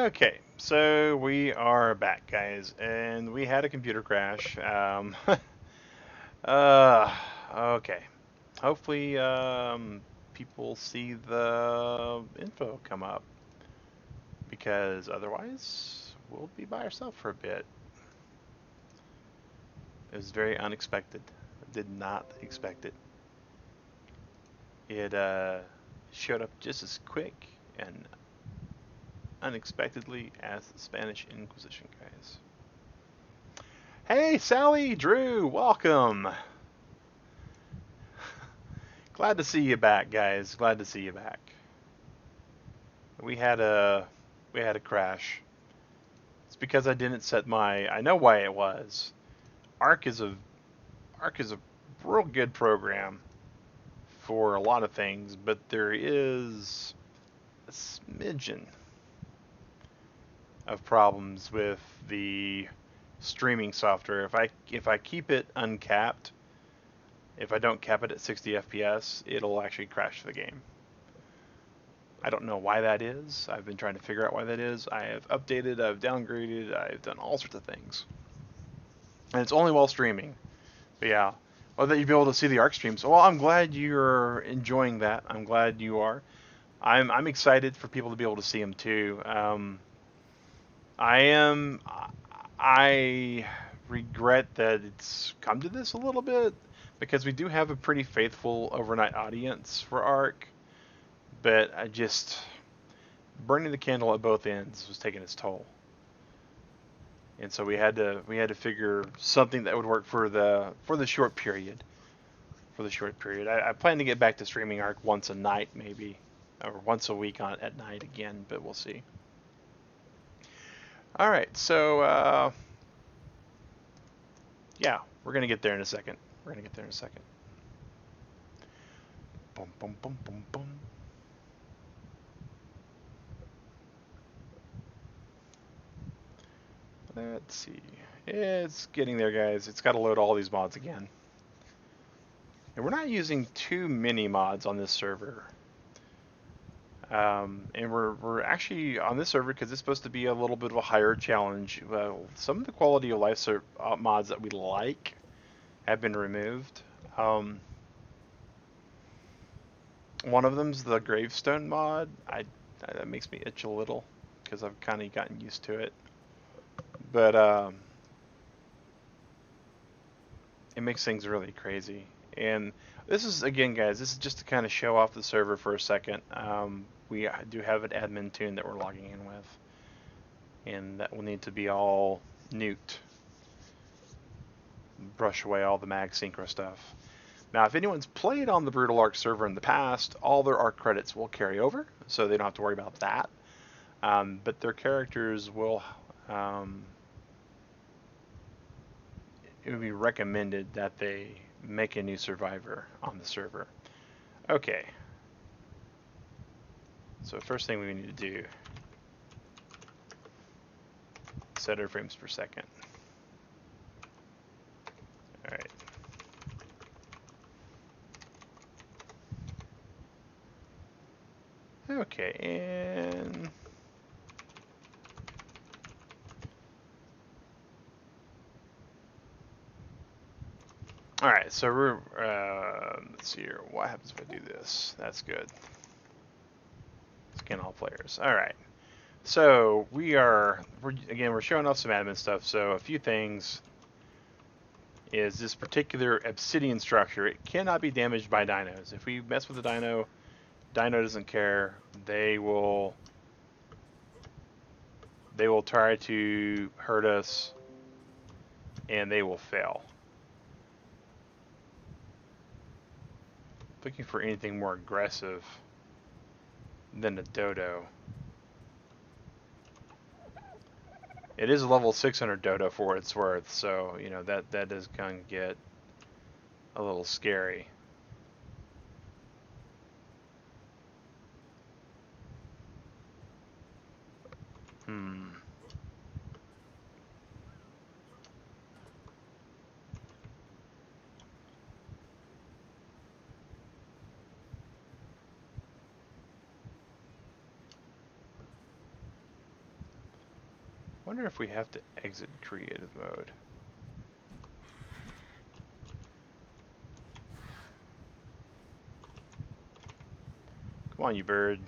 Okay, so we are back, guys, and we had a computer crash. Uh, okay. Hopefully, people see the info come up, because otherwise, we'll be by ourselves for a bit. It was very unexpected. I did not expect it. It showed up just as quick and unexpectedly as the Spanish Inquisition, guys. Hey, Sally, Drew, welcome. Glad to see you back, guys. Glad to see you back. We had a crash. It's because I didn't set my. I know why it was. Ark is a real good program for a lot of things, but there is a smidgen of problems with the streaming software. If I keep it uncapped, if I don't cap it at 60 FPS, it'll actually crash the game. I don't know why that is. I've been trying to figure out why that is. I have updated, I've downgraded, I've done all sorts of things. And it's only while streaming. But yeah, well, that you'd be able to see the ARC streams. Well, I'm glad you're enjoying that. I'm glad you are. I'm excited for people to be able to see them too. I regret that it's come to this a little bit, because we do have a pretty faithful overnight audience for ARC, but I just burning the candle at both ends was taking its toll, and so we had to figure something that would work for the short period. For the short period, I plan to get back to streaming ARC once a night, maybe, or once a week at night again, but we'll see. All right, so yeah, we're gonna get there in a second. We're gonna get there in a second. Boom, boom, boom, boom, boom. Let's see. It's getting there, guys. It's got to load all these mods again. And we're not using too many mods on this server. And we're actually on this server because it's supposed to be a little bit of a higher challenge. Some of the quality of life mods that we like have been removed. One of them's the gravestone mod. That makes me itch a little because I've kind of gotten used to it. But it makes things really crazy. And this is, again, guys, this is just to kind of show off the server for a second. We do have an admin tune that we're logging in with, and that will need to be all nuked. Brush away all the mag synchro stuff. Now, if anyone's played on the Brutal ARK server in the past, all their ARK credits will carry over, so they don't have to worry about that. But their characters will... it would be recommended that they make a new survivor on the server. Okay. So first thing we need to do, set our frames per second. All right. Okay, and all right. So we're let's see here. What happens if I do this? That's good. Scan all players. All right. So we're showing off some admin stuff. So a few things is this particular obsidian structure. It cannot be damaged by dinos. If we mess with the dino doesn't care. They will try to hurt us, and they will fail. Looking for anything more aggressive than a dodo. It is a level 600 dodo for what it's worth, so you know that is going to get a little scary. wonder if we have to exit creative mode. Come on, you bird.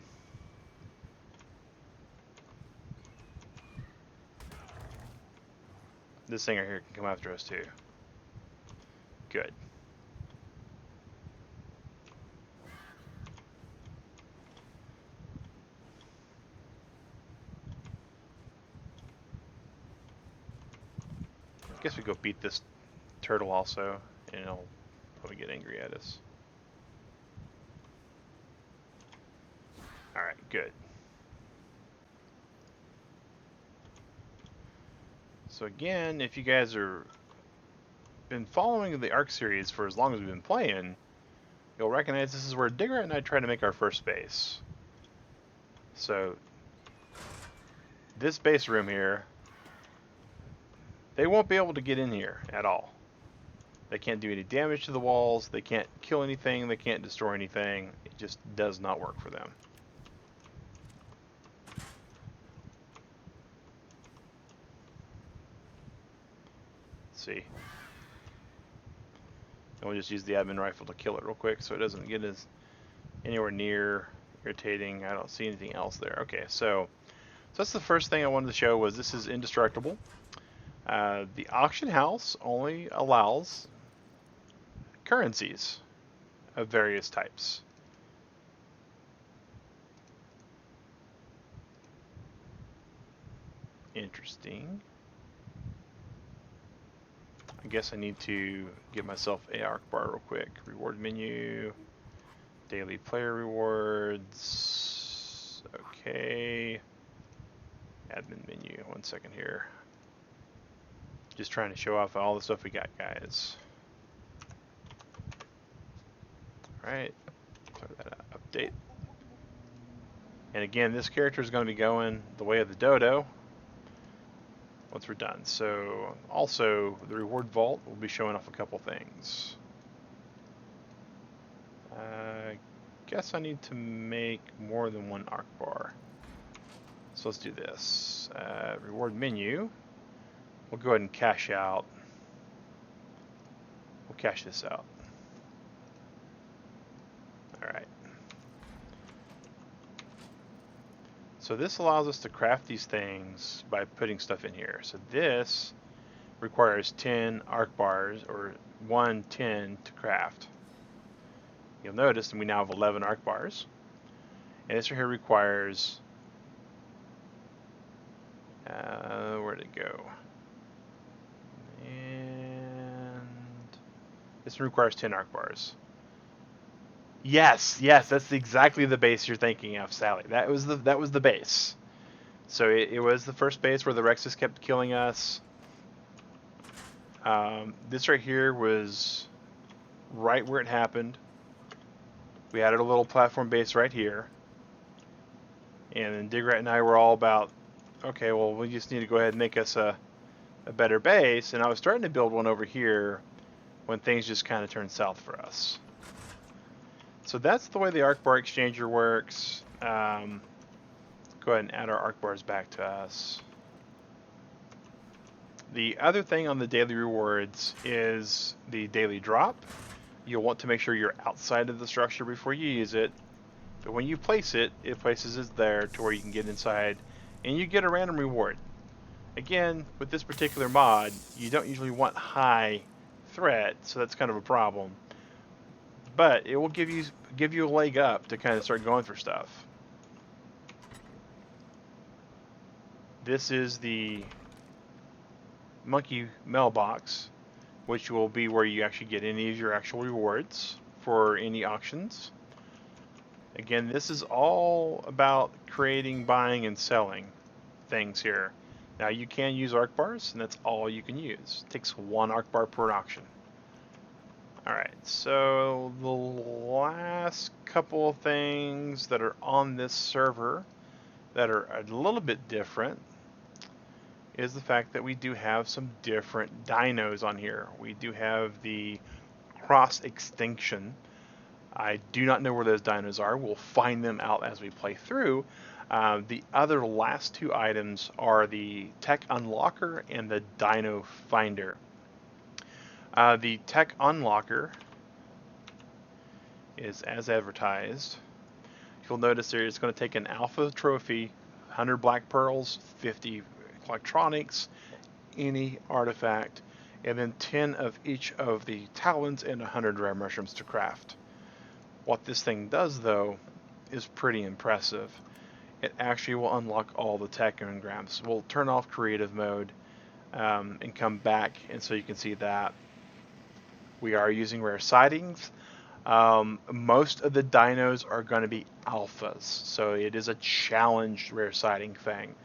This thing right here can come after us too. Good. I guess we go beat this turtle also, and it'll probably get angry at us. Alright, good. So again, if you guys are been following the ARK series for as long as we've been playing, you'll recognize this is where Digger and I try to make our first base. So this base room here, they won't be able to get in here at all. They can't do any damage to the walls, they can't kill anything, they can't destroy anything. It just does not work for them. Let's see. And we'll just use the admin rifle to kill it real quick so it doesn't get as anywhere near irritating. I don't see anything else there. Okay, so that's the first thing I wanted to show was this is indestructible. The auction house only allows currencies of various types. Interesting. I guess I need to get myself a ARK bar real quick. Reward menu, daily player rewards. Okay. Admin menu. 1 second here. Just trying to show off all the stuff we got, guys. Alright. Clear that out. Update. And again, this character is going to be going the way of the dodo once we're done. So also the reward vault will be showing off a couple things. I guess I need to make more than one ARK bar. So let's do this. Reward menu. We'll go ahead and cash out. We'll cash this out. Alright. So this allows us to craft these things by putting stuff in here. So this requires 10 ARK bars, or 110 to craft. You'll notice that we now have 11 ARK bars. And this right here requires, where'd it go? And this requires 10 ARK bars. Yes, that's exactly the base you're thinking of, Sally. That was the base. So it was the first base where the Rexes kept killing us. This right here was right where it happened. We added a little platform base right here. And then Digrat and I were all about, okay, well, we just need to go ahead and make us a better base. And I was starting to build one over here when things just kind of turned south for us. So that's the way the ARK bar exchanger works. Go ahead and add our ARK bars back to us. The other thing on the daily rewards is the daily drop. You'll want to make sure you're outside of the structure before you use it. But when you place it, it places it there to where you can get inside and you get a random reward. Again, with this particular mod, you don't usually want high threat, so that's kind of a problem. But it will give you a leg up to kind of start going for stuff. This is the monkey mailbox, which will be where you actually get any of your actual rewards for any auctions. Again, this is all about creating, buying, and selling things here. Now you can use ARK bars, and that's all you can use. It takes 1 ARK bar per auction. Alright, so the last couple of things that are on this server that are a little bit different is the fact that we do have some different dinos on here. We do have the cross extinction. I do not know where those dinos are. We'll find them out as we play through. The other last two items are the Tech Unlocker and the Dino Finder. The Tech Unlocker is as advertised. You'll notice there it's going to take an alpha trophy, 100 black pearls, 50 electronics, any artifact, and then 10 of each of the talons and 100 rare mushrooms to craft. What this thing does, though, is pretty impressive. It actually will unlock all the tech engrams. We'll turn off creative mode and come back, and so you can see that we are using rare sightings. Most of the dinos are going to be alphas, so it is a challenged rare sighting thing,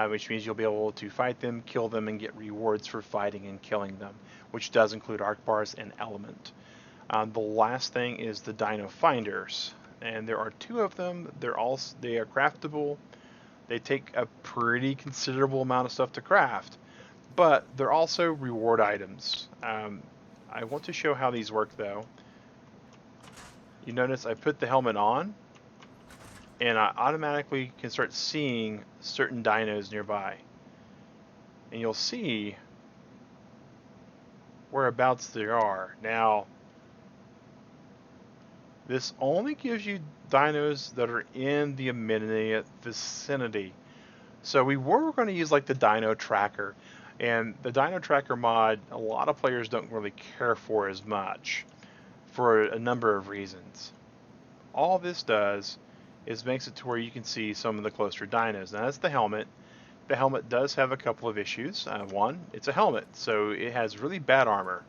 which means you'll be able to fight them, kill them, and get rewards for fighting and killing them, which does include arc bars and element. The last thing is the dino finders, and there are two of them. They are craftable. They take a pretty considerable amount of stuff to craft, but they're also reward items. I want to show how these work, though. You notice I put the helmet on, and I automatically can start seeing certain dinos nearby. And you'll see whereabouts they are. Now, this only gives you dinos that are in the immediate vicinity. So we were going to use like the Dino Tracker. And the Dino Tracker mod, a lot of players don't really care for as much, for a number of reasons. All this does is makes it to where you can see some of the closer dinos. Now that's the helmet. The helmet does have a couple of issues. One, it's a helmet, so it has really bad armor.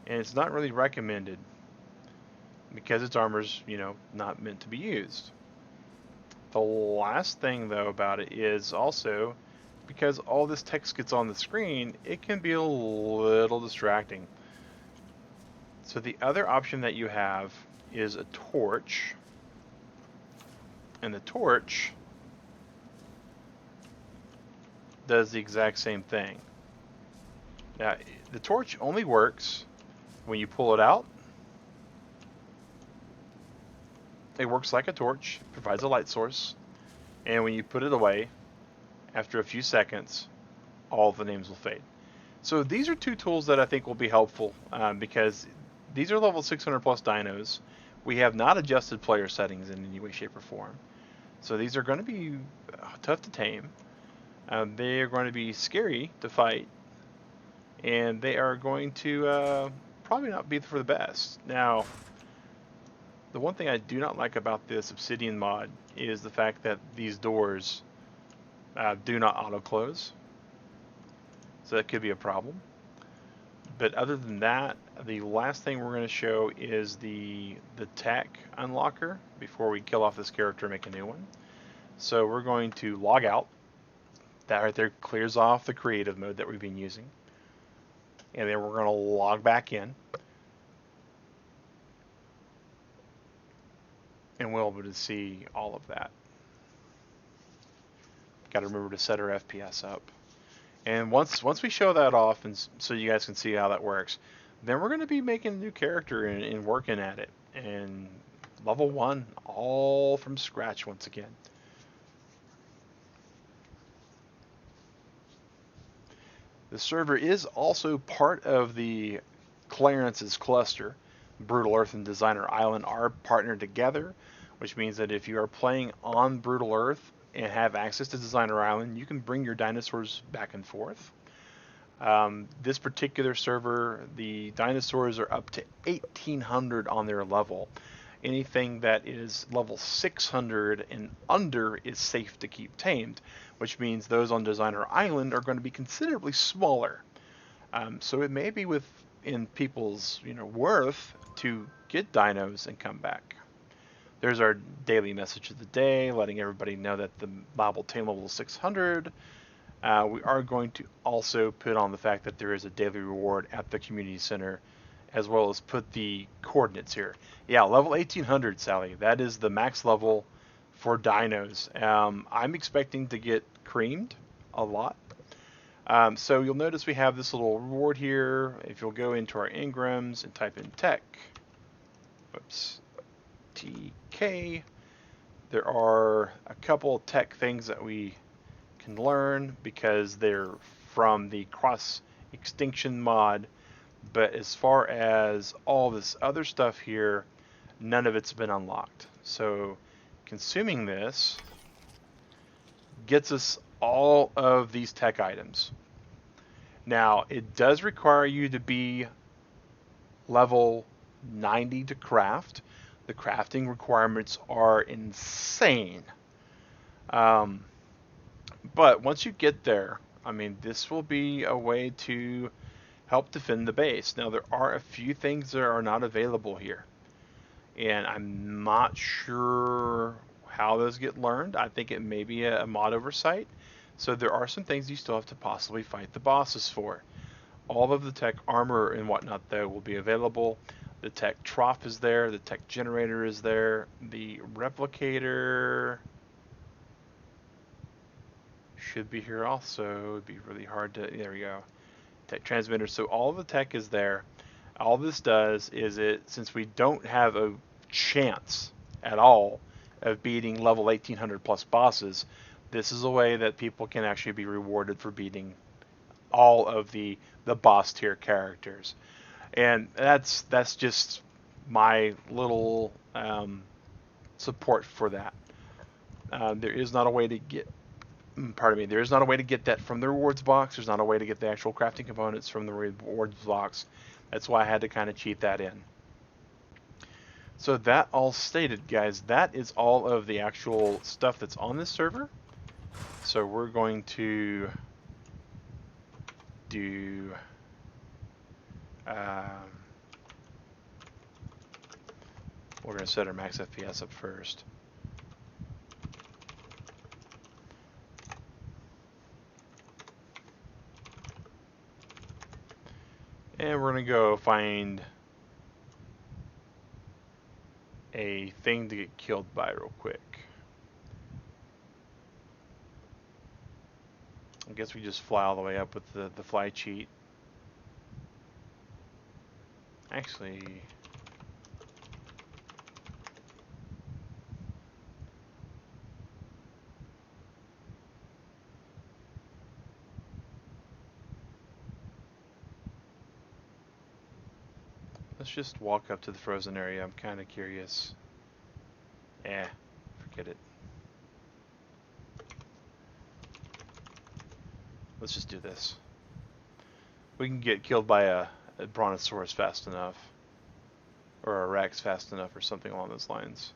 And it's not really recommended because its armor's, not meant to be used. The last thing, though, about it is also because all this text gets on the screen, it can be a little distracting. So the other option that you have is a torch, and the torch does the exact same thing. Now, the torch only works when you pull it out. It works like a torch, provides a light source, and when you put it away, after a few seconds, all the names will fade. So these are two tools that I think will be helpful because these are level 600 plus dinos. We have not adjusted player settings in any way, shape, or form. So these are going to be tough to tame. They are going to be scary to fight. And they are going to probably not be for the best. Now, the one thing I do not like about this Obsidian mod is the fact that these doors do not auto-close. So that could be a problem. But other than that, the last thing we're going to show is the tech unlocker before we kill off this character and make a new one. So we're going to log out. That right there clears off the creative mode that we've been using. And then we're going to log back in. And we'll be able to see all of that. Got to remember to set our FPS up. And once we show that off, and so you guys can see how that works, then we're going to be making a new character and working at it. And level 1, all from scratch once again. The server is also part of the Clarence's cluster. Brutal Earth and Designer Island are partnered together, which means that if you are playing on Brutal Earth and have access to Designer Island, you can bring your dinosaurs back and forth. This particular server, the dinosaurs are up to 1800 on their level. Anything that is level 600 and under is safe to keep tamed, which means those on Designer Island are going to be considerably smaller. So it may be within people's worth to get dinos and come back. There's our daily message of the day, letting everybody know that the mob will tame level 600. We are going to also put on the fact that there is a daily reward at the community center, as well as put the coordinates here. Yeah, level 1800, Sally. That is the max level for dinos. I'm expecting to get creamed a lot. So you'll notice we have this little reward here. If you'll go into our engrams and type in tech, Oops. TK. There are a couple tech things that we can learn because they're from the cross extinction mod, but as far as all this other stuff here, none of it's been unlocked. So consuming this gets us all of these tech items. Now, it does require you to be level 90 to craft. The crafting requirements are insane. But once you get there, I mean, this will be a way to help defend the base. Now, there are a few things that are not available here, and I'm not sure how those get learned. I think it may be a mod oversight. So there are some things you still have to possibly fight the bosses for. All of the tech armor and whatnot, though, will be available. The tech trough is there. The tech generator is there. The replicator should be here also. It'd be really hard to... There we go. Tech transmitter. So all of the tech is there. All this does is since we don't have a chance at all of beating level 1800 plus bosses, this is a way that people can actually be rewarded for beating all of the boss tier characters. And that's just my little support for that. There is not a way to get... Pardon me, there is not a way to get that from the rewards box. There's not a way to get the actual crafting components from the rewards box. That's why I had to kind of cheat that in. So that all stated, guys, that is all of the actual stuff that's on this server. So we're going to do... we're going to set our max FPS up first. And we're going to go find a thing to get killed by real quick. I guess we just fly all the way up with the fly cheat. Actually... let's just walk up to the frozen area. I'm kind of curious. Forget it. Let's just do this. We can get killed by a brontosaurus fast enough. Or a Rex fast enough or something along those lines.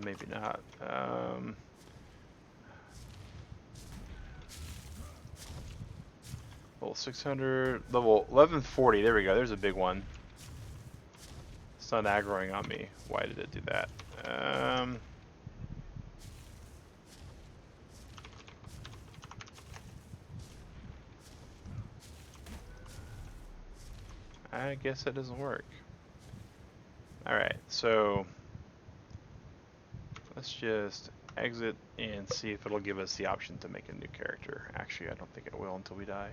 Maybe not. Level 600, level 1140. There we go. There's a big one. It's not aggroing on me. Why did it do that? I guess that doesn't work. Alright, so let's just exit and see if it'll give us the option to make a new character. Actually, I don't think it will until we die.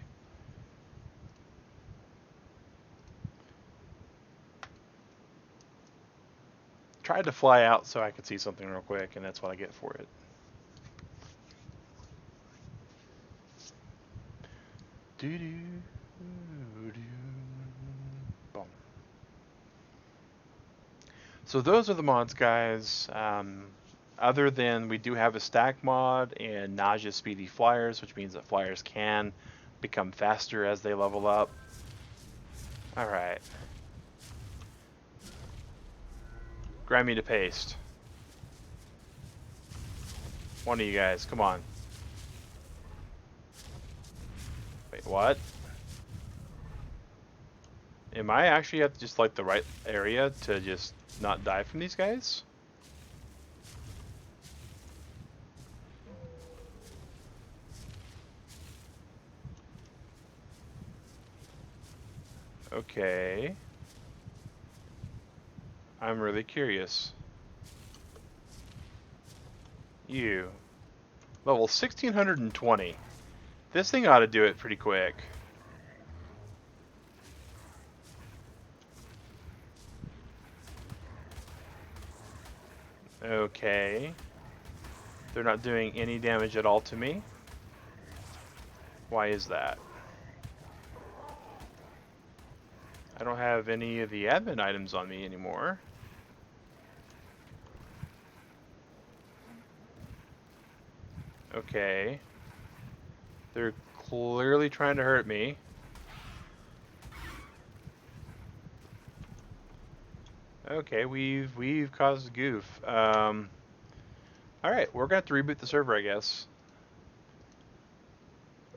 Tried to fly out so I could see something real quick, and that's what I get for it. Boom. So those are the mods, guys. Other than we do have a stack mod and nausea speedy flyers, which means that flyers can become faster as they level up. Alright. Grind me to paste. One of you guys, come on. Wait, what? Am I actually at just like the right area to just not die from these guys? Okay. I'm really curious. You. Level 1620. This thing ought to do it pretty quick. Okay. They're not doing any damage at all to me. Why is that? I don't have any of the admin items on me anymore. Okay. They're clearly trying to hurt me. Okay, we've caused a goof. All right, we're gonna have to reboot the server, I guess.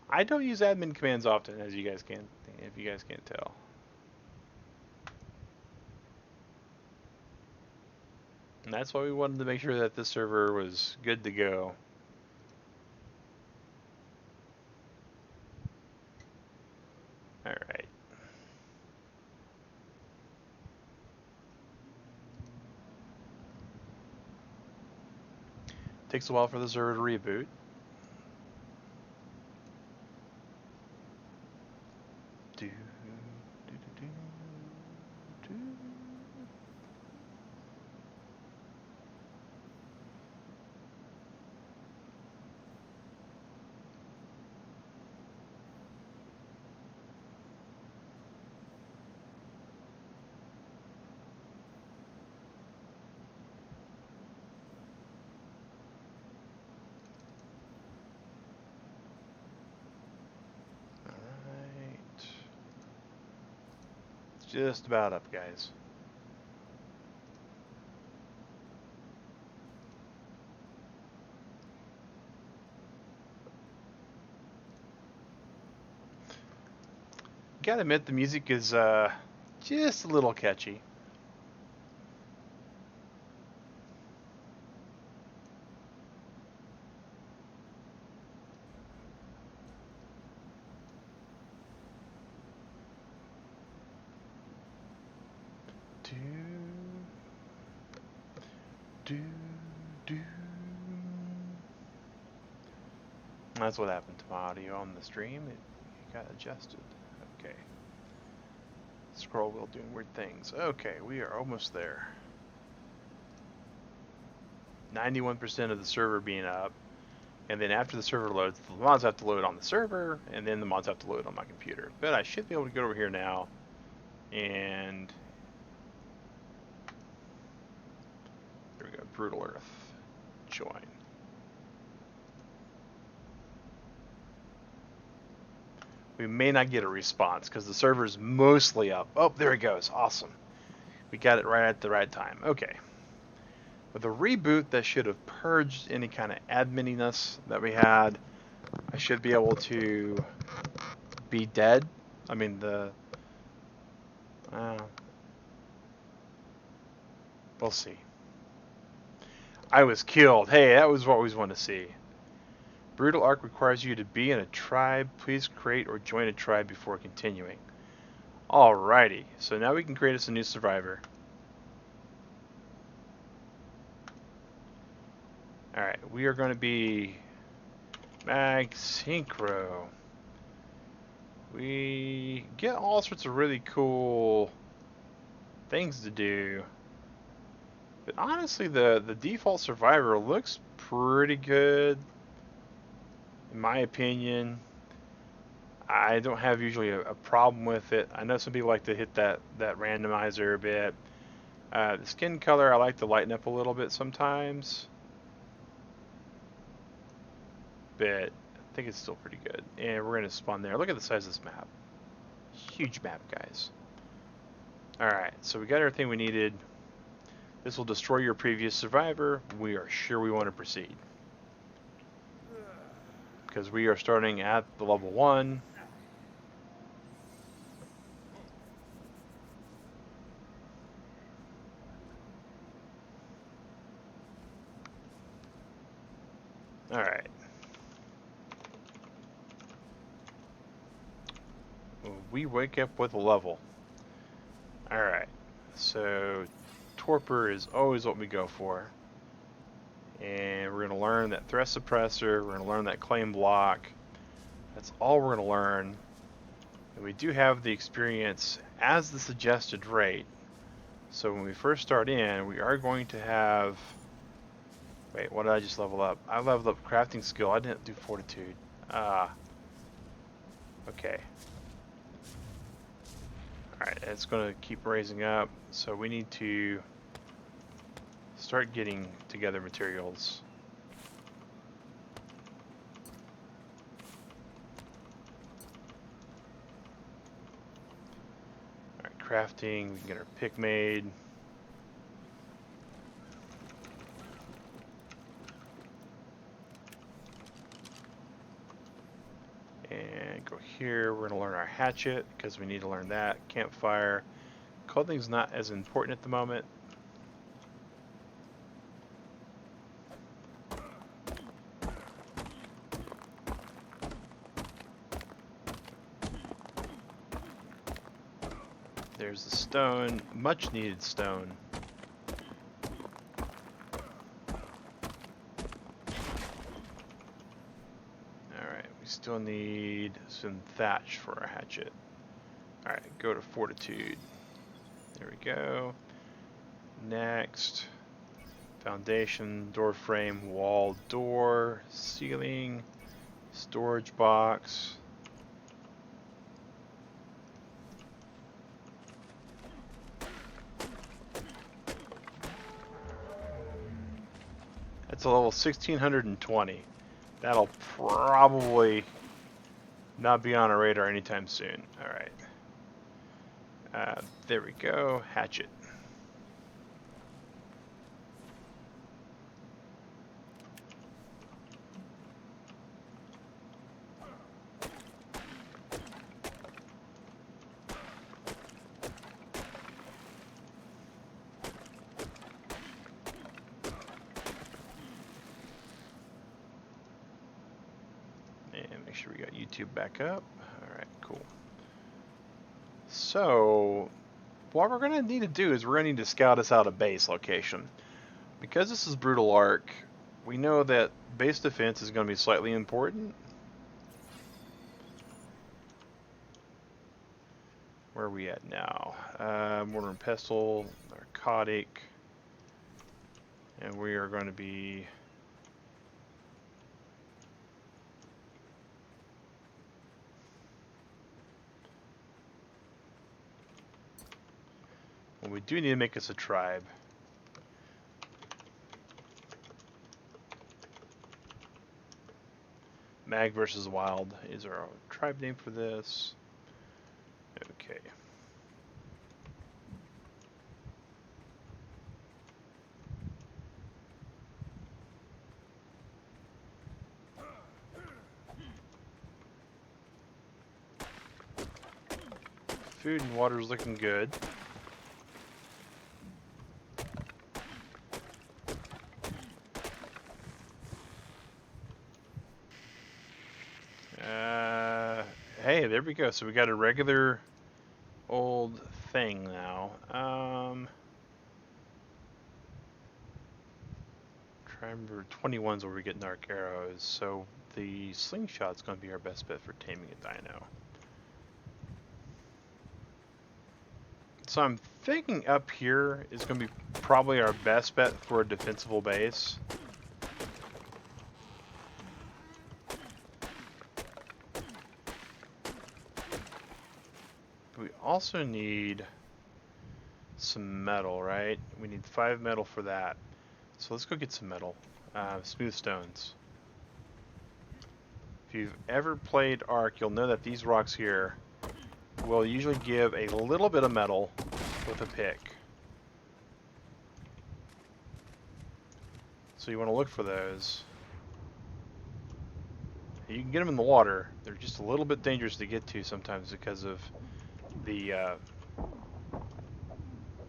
I don't use admin commands often, as you guys can, if you guys can't tell. And that's why we wanted to make sure that this server was good to go. All right. Takes a while for the server to reboot. Just about up, guys. Gotta admit, the music is just a little catchy. That's what happened to my audio on the stream. It got adjusted. Okay. Scroll wheel doing weird things. Okay, we are almost there. 91% of the server being up. And then after the server loads, the mods have to load on the server, and then the mods have to load on my computer. But I should be able to get over here now. And here we go, Brutal Earth. Join. We may not get a response because the server's mostly up. Oh, there it goes. Awesome. We got it right at the right time. Okay. With a reboot that should have purged any kind of admininess that we had, I should be able to be dead. I mean, we'll see. I was killed. Hey, that was what we always wanted to see. Brutal ARK requires you to be in a tribe. Please create or join a tribe before continuing. Alrighty, so now we can create us a new survivor. Alright, we are going to be Mag Synchro. We get all sorts of really cool things to do. But honestly, the default survivor looks pretty good. In my opinion, I don't have usually a problem with it. I know some people like to hit that randomizer a bit. The skin color I like to lighten up a little bit sometimes, but I think it's still pretty good. And we're going to spawn there. Look at the size of this map. Huge map, guys. Alright, so we got everything we needed. This will destroy your previous survivor. We are sure we want to proceed, because we are starting at the level 1. Alright. We wake up with a level. Alright. So, torpor is always what we go for. And we're going to learn that thrust suppressor, we're going to learn that claim block. That's all we're going to learn. And we do have the experience as the suggested rate. So when we first start in, we are going to have... Wait, what did I just level up? I leveled up crafting skill. I didn't do fortitude. Okay. Alright, it's going to keep raising up. So we need to start getting together materials. Alright, crafting. We can get our pick made. And go here. We're going to learn our hatchet because we need to learn that. Campfire. Clothing's not as important at the moment. There's the stone, much needed stone. Alright, we still need some thatch for our hatchet. Alright, go to fortitude. There we go. Next, foundation, door frame, wall, door, ceiling, storage box. That's a level 1620. That'll probably not be on our radar anytime soon. Alright. There we go. Hatchet. And make sure we got YouTube back up. Alright, cool. So, what we're going to need to do is we're going to need to scout us out a base location. Because this is Brutal ARK, we know that base defense is going to be slightly important. Where are we at now? Mortar and pestle, narcotic, and we are going to be... Well, we do need to make us a tribe. Mag versus Wild is our tribe name for this. Okay. Food and water is looking good. Hey, there we go. So we got a regular old thing now. Try to remember 21's where we get arc arrows. So the slingshot's going to be our best bet for taming a dino. So I'm thinking up here is going to be probably our best bet for a defensible base. We also need some metal, right? We need 5 metal for that. So let's go get some metal. Smooth stones. If you've ever played Ark, you'll know that these rocks here will usually give a little bit of metal with a pick. So you want to look for those. You can get them in the water. They're just a little bit dangerous to get to sometimes because of the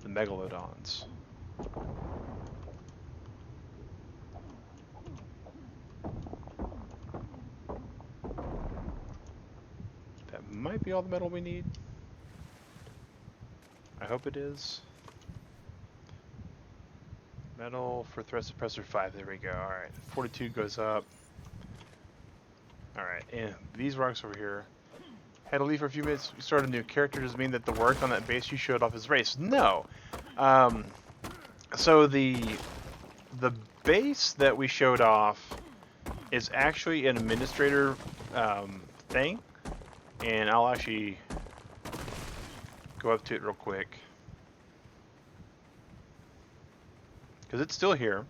megalodons. That might be all the metal we need. I hope it is. Metal for threat suppressor 5. There we go. Alright. Fortitude goes up. Alright. And these rocks over here. Had to leave for a few minutes. You start a new character. Does it mean that the work on that base you showed off is race? No. So the base that we showed off is actually an administrator thing. And I'll actually go up to it real quick. Because it's still here.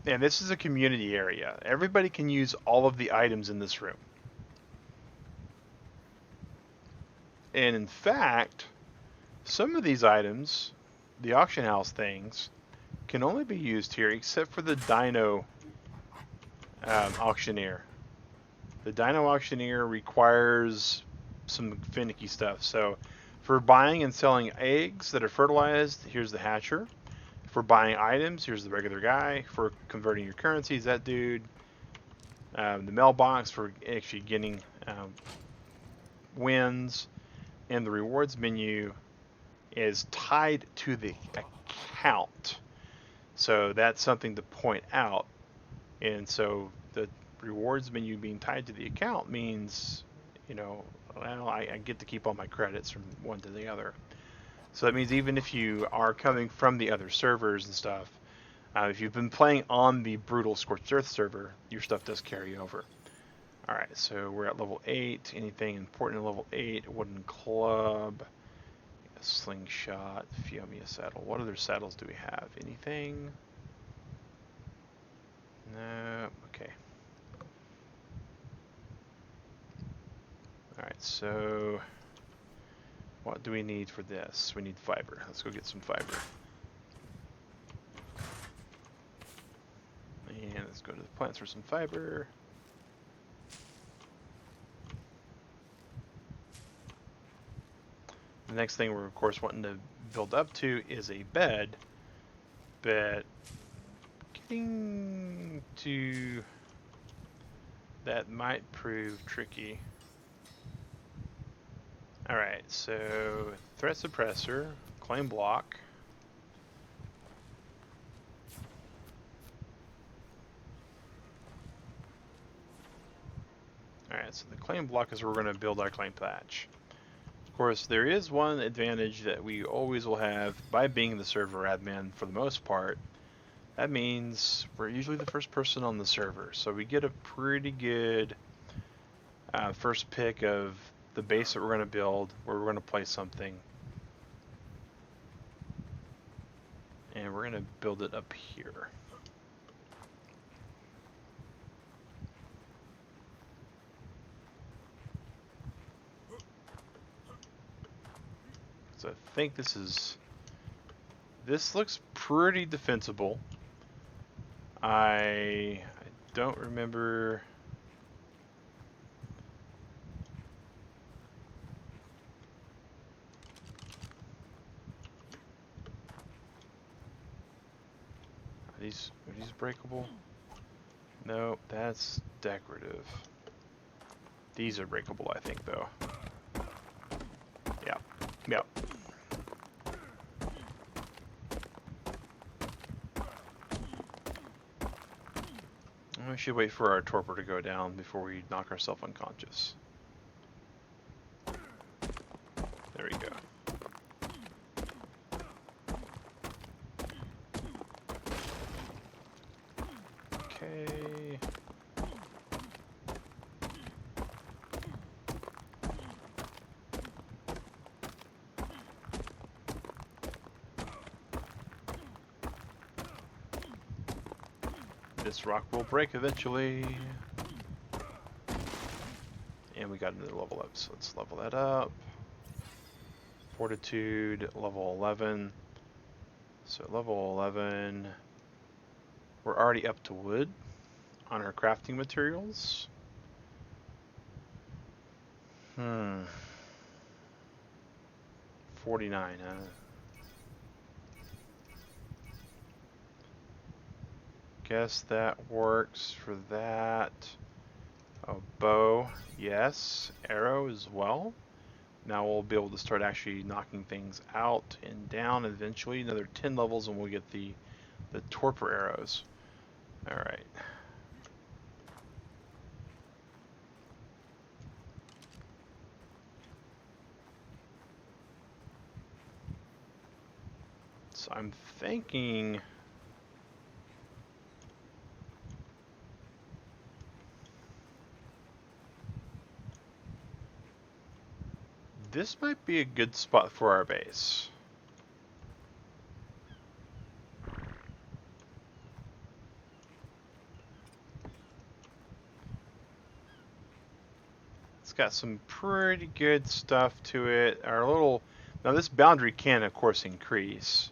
And this is a community area. Everybody can use all of the items in this room. And in fact, some of these items, the auction house things, can only be used here except for the Dino auctioneer. The Dino auctioneer requires some finicky stuff. So for buying and selling eggs that are fertilized, here's the hatcher. For buying items, here's the regular guy. For converting your currencies, that dude. The mailbox for actually getting wins. And the rewards menu is tied to the account. So that's something to point out. And so the rewards menu being tied to the account means, you know, well, I get to keep all my credits from one to the other. So that means even if you are coming from the other servers and stuff, if you've been playing on the Brutal Scorched Earth server, your stuff does carry over. Alright, so we're at level 8. Anything important at level 8? Wooden club, a slingshot, Fiomia saddle. What other saddles do we have? Anything? No, okay. Alright, so what do we need for this? We need fiber. Let's go get some fiber. And let's go to the plants for some fiber. The next thing we're of course wanting to build up to is a bed, but getting to that might prove tricky. Alright, so threat suppressor, claim block. Alright, so the claim block is where we're going to build our claim patch. Of course, there is one advantage that we always will have by being the server admin for the most part. That means we're usually the first person on the server, so we get a pretty good first pick of the base that we're going to build, where we're going to place something. And we're going to build it up here. So I think this looks pretty defensible. I don't remember. Are these breakable? No, that's decorative. These are breakable, I think, though. Yeah. Yep. We should wait for our torpor to go down before we knock ourselves unconscious. There we go. Okay. This rock will break eventually. And we got another level up, so let's level that up. Fortitude, level 11. So level 11, we're already up to wood on our crafting materials. 49, huh? Guess that works for that. A bow, yes. Arrow as well. Now we'll be able to start actually knocking things out and down eventually. Another 10 levels and we'll get the The torpor arrows. All right. So I'm thinking this might be a good spot for our base. It's got some pretty good stuff to it. Our little, now this boundary can of course increase,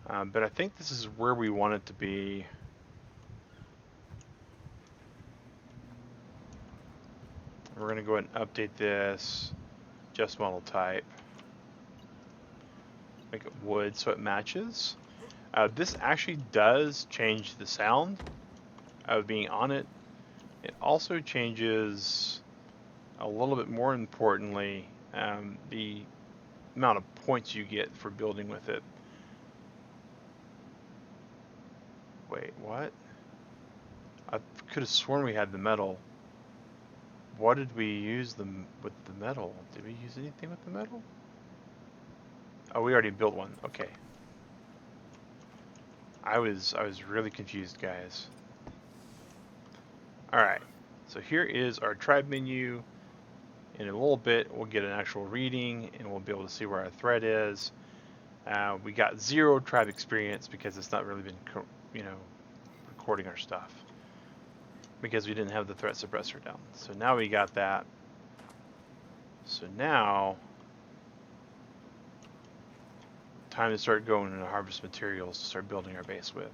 but I think this is where we want it to be. We're gonna go ahead and update this, just model type, make it wood so it matches. This actually does change the sound of being on it. It also changes, a little bit more importantly, the amount of points you get for building with it. Wait, what? I could have sworn we had the metal. What did we use with the metal? Did we use anything with the metal? Oh, we already built one. Okay. I was really confused, guys. All right. So here is our tribe menu. In a little bit, we'll get an actual reading, and we'll be able to see where our threat is. We got 0 tribe experience because it's not really been, recording our stuff, because we didn't have the threat suppressor down. So now we got that. So now, time to start going into harvest materials to start building our base with.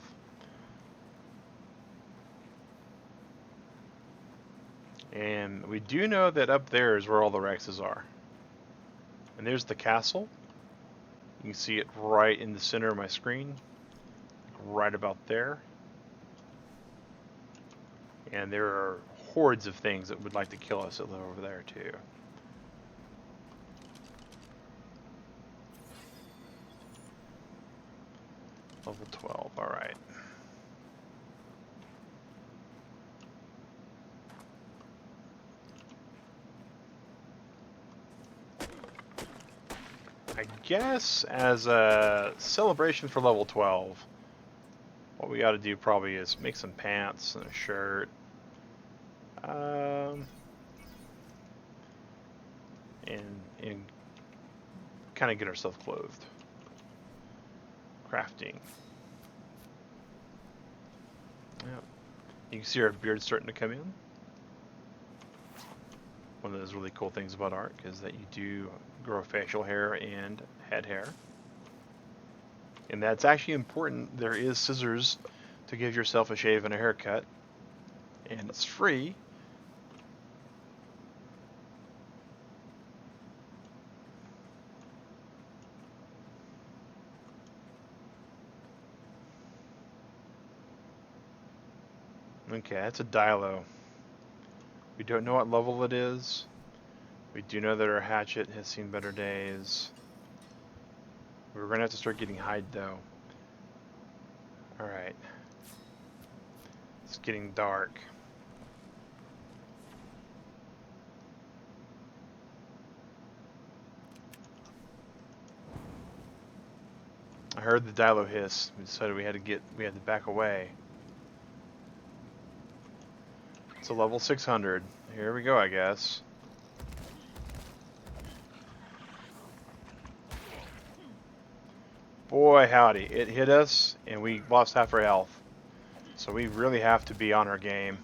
And we do know that up there is where all the Rexes are. And there's the castle. You can see it right in the center of my screen, right about there. And there are hordes of things that would like to kill us that live over there too. Level 12, all right. I guess as a celebration for level 12, what we got to do probably is make some pants and a shirt. And kind of get ourselves clothed. Crafting. Yep. You can see our beard starting to come in. One of those really cool things about ARK is that you do grow facial hair and head hair. And that's actually important. There is scissors to give yourself a shave and a haircut. And it's free. Okay, that's a Dilo. We don't know what level it is. We do know that our hatchet has seen better days. We're going to have to start getting hide though. Alright. It's getting dark. I heard the Dilo hiss. We decided we had to back away. It's a level 600. Here we go, I guess. Boy, howdy. It hit us, and we lost half our health. So we really have to be on our game.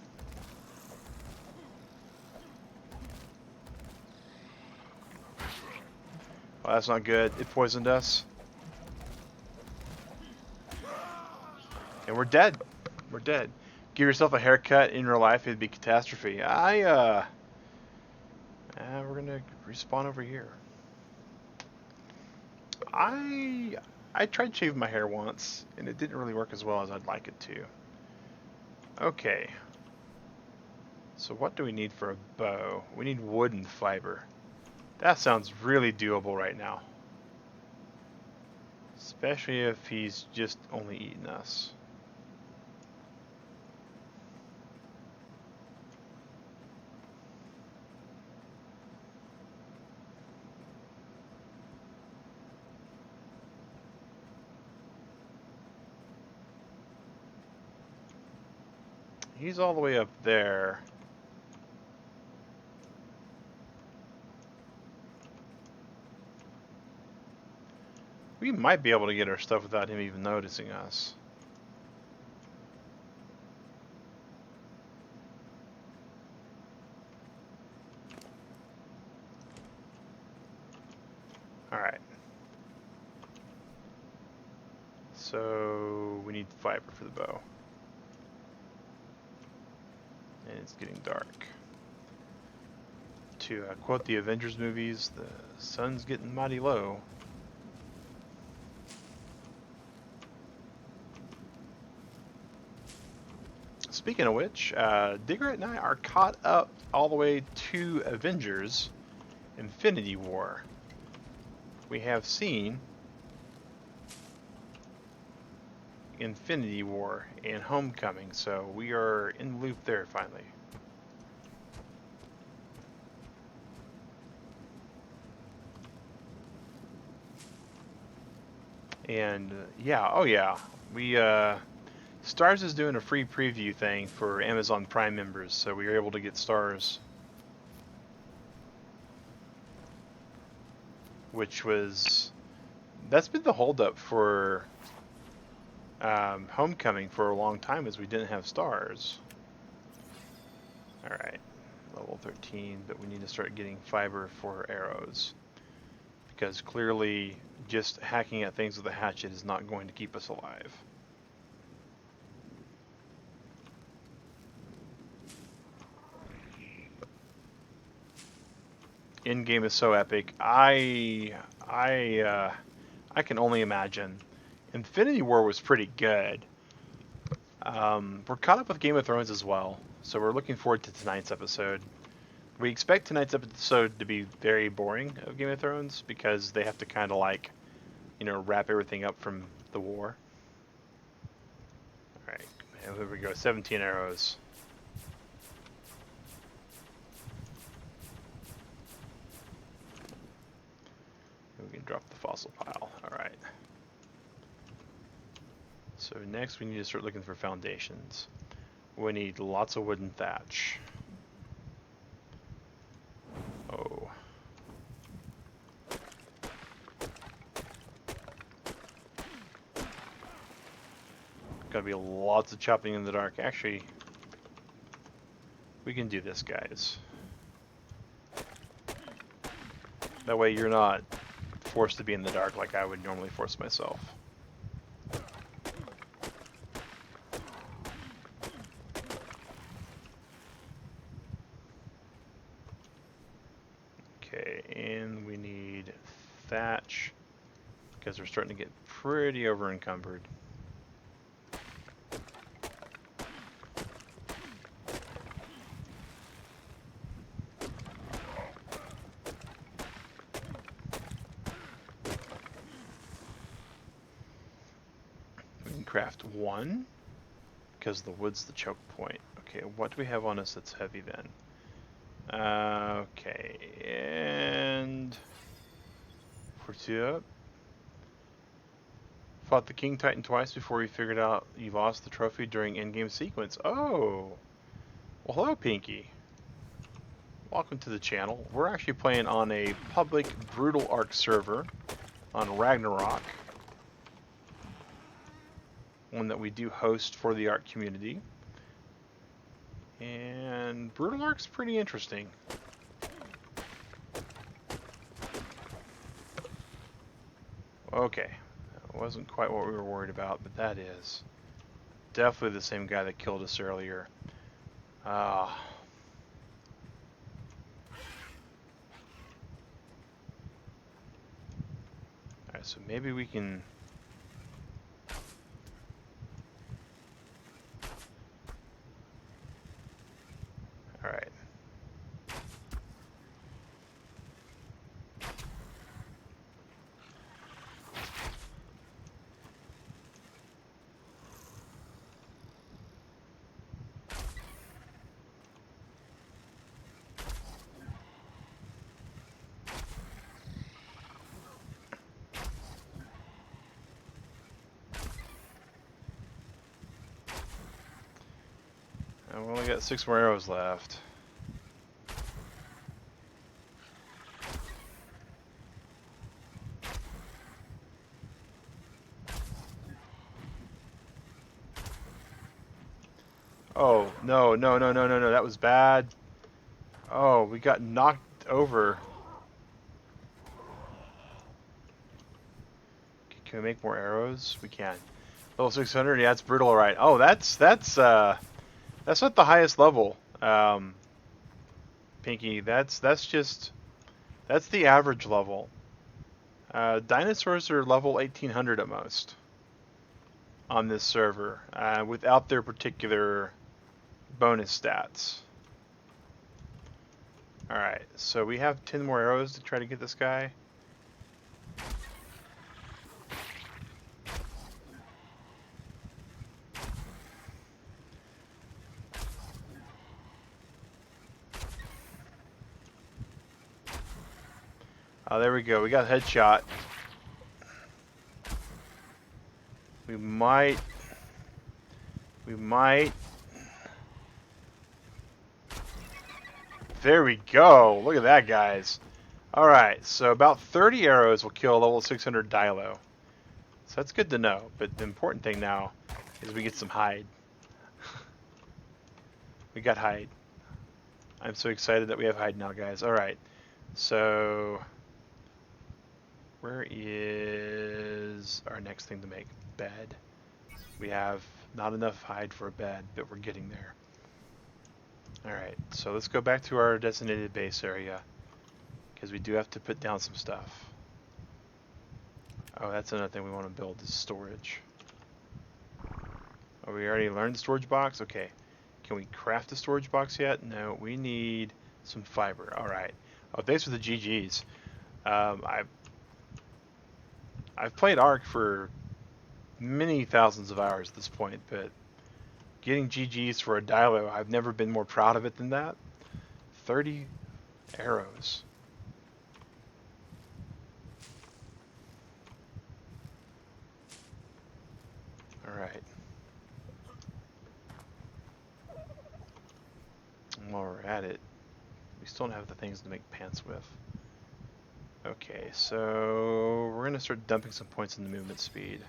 Well, that's not good. It poisoned us. And we're dead. We're dead. Give yourself a haircut in real life, it'd be catastrophe. We're gonna respawn over here. I tried shaving my hair once, and it didn't really work as well as I'd like it to. Okay. So what do we need for a bow? We need wood and fiber. That sounds really doable right now. Especially if he's just only eating us. He's all the way up there. We might be able to get our stuff without him even noticing us. Alright. So we need fiber for the bow. And it's getting dark. To quote the Avengers movies, the sun's getting mighty low. Speaking of which, Digger and I are caught up all the way to Avengers Infinity War. We have seen Infinity War and Homecoming, so we are in the loop there finally. And yeah, oh yeah, we Stars is doing a free preview thing for Amazon Prime members, so we were able to get Stars, which was, that's been the holdup for Homecoming for a long time, is we didn't have Stars. Alright, level 13, but we need to start getting fiber for arrows, because clearly just hacking at things with a hatchet is not going to keep us alive. In-game is so epic. I can only imagine. Infinity War was pretty good. We're caught up with Game of Thrones as well, so we're looking forward to tonight's episode. We expect tonight's episode to be very boring of Game of Thrones because they have to kind of like, you know, wrap everything up from the war. Alright, here we go, 17 arrows. We can drop the fossil pile. Alright. So next we need to start looking for foundations. We need lots of wooden thatch. Oh. Gotta be lots of chopping in the dark. Actually, we can do this, guys. That way you're not forced to be in the dark like I would normally force myself. Okay, and we need thatch because we're starting to get pretty over encumbered. Craft one because the wood's the choke point. Okay, what do we have on us that's heavy then? Okay, and for two up. Fought the King Titan twice before we figured out you lost the trophy during in-game sequence. Oh, well, hello, Pinky. Welcome to the channel. We're actually playing on a public Brutal ARK server on Ragnarok. One that we do host for the ARK community. And Brutal ARK's pretty interesting. Okay, that wasn't quite what we were worried about, but that is definitely the same guy that killed us earlier. Alright, so maybe we can... Alright. we only got 6 more arrows left. Oh, no, no, no, no, no, no, that was bad. Oh, we got knocked over. Can we make more arrows? We can. Level 600, yeah, it's brutal, alright. Oh, that's not the highest level, Pinky. That's the average level. Dinosaurs are level 1800 at most on this server, without their particular bonus stats. Alright, so we have 10 more arrows to try to get this guy. Oh, there we go. We got a headshot. We might. There we go. Look at that, guys. Alright, so about 30 arrows will kill a level 600 Dilo. So that's good to know. But the important thing now is we get some hide. We got hide. I'm so excited that we have hide now, guys. Alright, so where is our next thing to make? Bed. We have not enough hide for a bed, but we're getting there. Alright, so let's go back to our designated base area, because we do have to put down some stuff. Oh, that's another thing we want to build, is storage. Oh, we already learned storage box? Okay. Can we craft a storage box yet? No, we need some fiber. Alright. Oh, thanks for the GGs. I've played ARK for many thousands of hours at this point, but getting GGs for a Dilo, I've never been more proud of it than that. 30 arrows. Alright. While we're at it, we still don't have the things to make pants with. Okay, so we're going to start dumping some points in the movement speed.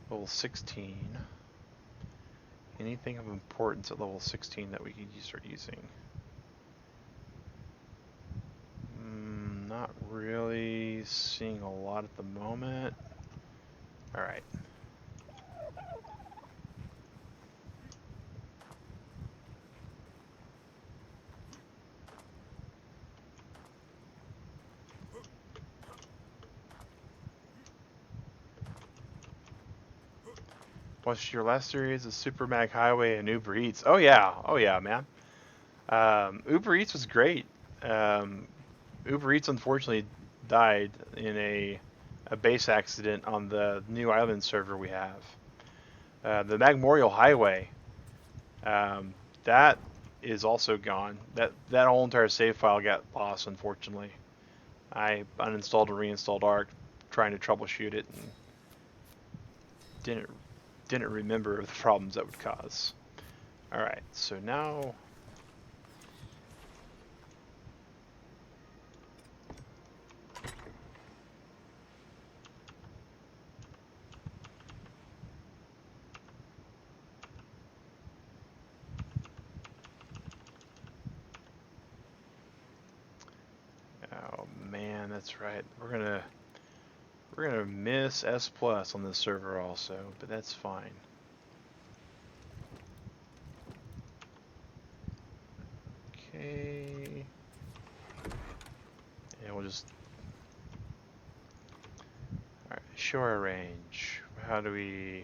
Level 16. Anything of importance at level 16 that we could start using? Not really seeing a lot at the moment. Alright. Watched your last series of Super Mag Highway and Uber Eats. Oh yeah, man. Uber Eats was great. Uber Eats unfortunately died in a base accident on the new island server we have. The Memorial Highway, that is also gone. That whole entire save file got lost, unfortunately. I uninstalled and reinstalled ARK trying to troubleshoot it and didn't remember the problems that would cause. Alright, so now oh man, that's right. We're gonna miss S+ on this server also, but that's fine. Okay. And we'll just alright, show our range. How do we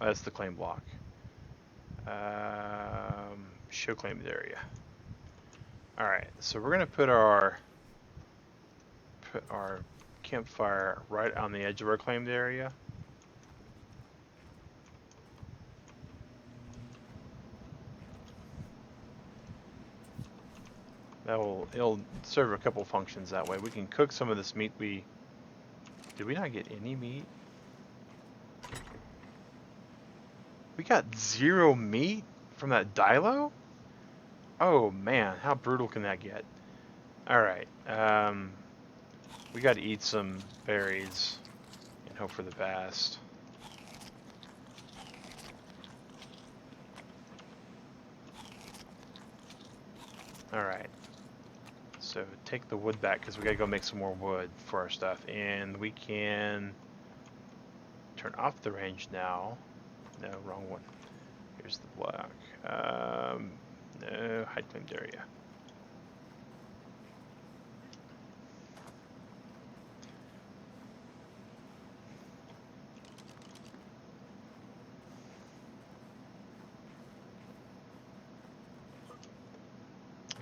oh, that's the claim block. Show claimed area. Alright, so we're gonna put our campfire right on the edge of our claimed area. It'll serve a couple functions that way. We can cook some of this meat. Did we not get any meat? We got 0 meat from that dilo? Oh man, how brutal can that get? Alright, we gotta eat some berries and hope for the best. Alright, so take the wood back because we gotta go make some more wood for our stuff. And we can turn off the range now. No, wrong one. Here's the block. No, hide claimed area.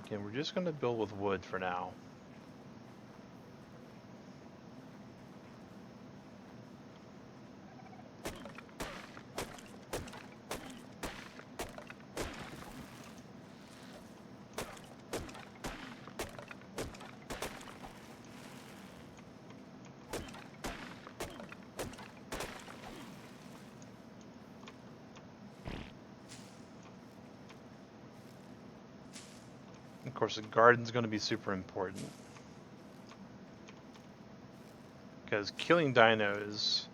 Again, we're just going to build with wood for now. Of course, the garden's going to be super important, because killing dinos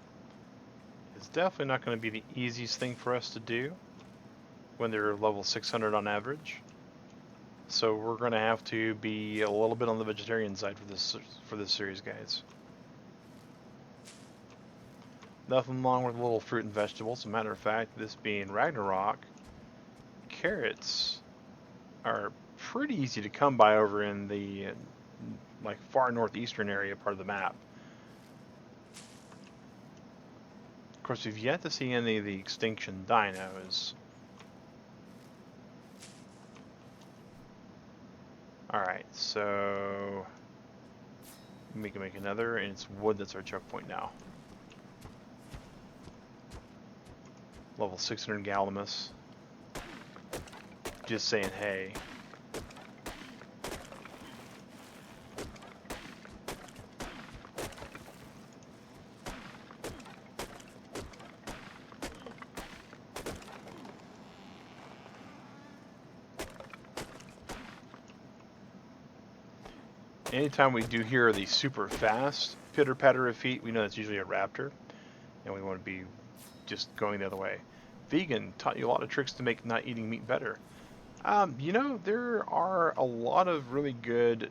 is definitely not going to be the easiest thing for us to do when they're level 600 on average. So we're going to have to be a little bit on the vegetarian side for this series, guys. Nothing wrong with little fruit and vegetables. As a matter of fact, this being Ragnarok, carrots are pretty easy to come by over in the like far northeastern area part of the map. Of course, we've yet to see any of the extinction dinos. Alright, so we can make another, and it's wood that's our choke point now. Level 600 Gallimimus. Just saying hey. Anytime we do hear the super fast pitter patter of feet, we know that's usually a raptor, and we want to be just going the other way. Vegan taught you a lot of tricks to make not eating meat better. You know, there are a lot of really good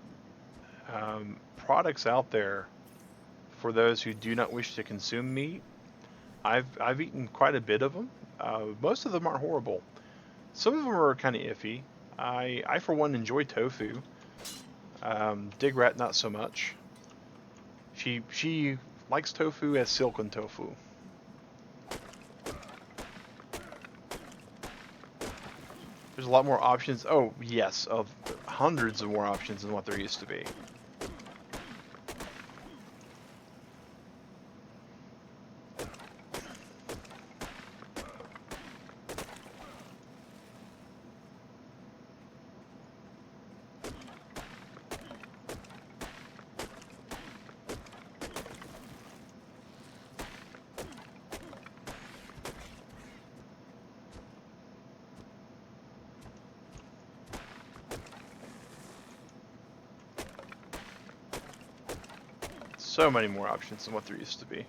products out there for those who do not wish to consume meat. I've eaten quite a bit of them. Most of them aren't horrible. Some of them are kind of iffy. I for one enjoy tofu. Dig Rat not so much. She likes tofu as silken tofu. There's a lot more options. Oh yes, of hundreds of more options than what there used to be. So many more options than what there used to be.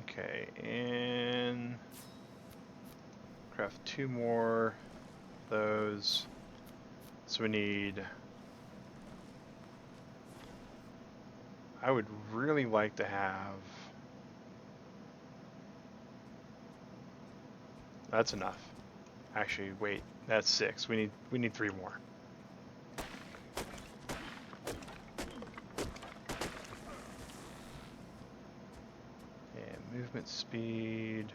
Okay, and craft 2 more of those. So we need... I would really like to have... That's enough. Actually, wait, that's 6. We need 3 more. Movement speed,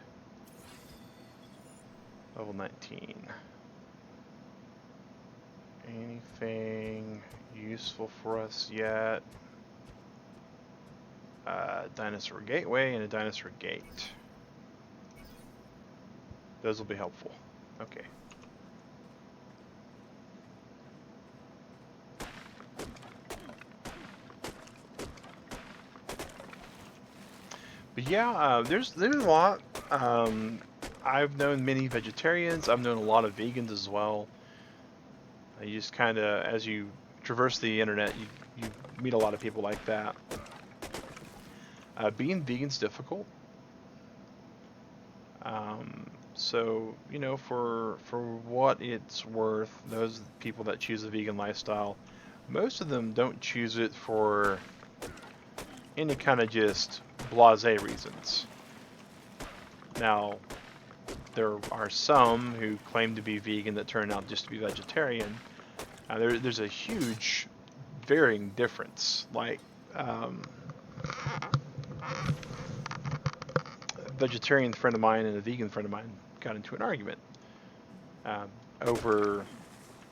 level 19. Anything useful for us yet? Dinosaur gateway and a dinosaur gate. Those will be helpful. Okay. Yeah, there's a lot. I've known many vegetarians. I've known a lot of vegans as well. You just kind of, as you traverse the internet, you meet a lot of people like that. Being vegan's difficult. So you know, for what it's worth, those people that choose a vegan lifestyle, most of them don't choose it for any kind of just blasé reasons. Now, there are some who claim to be vegan that turn out just to be vegetarian. There's a huge varying difference. Like, a vegetarian friend of mine and a vegan friend of mine got into an argument over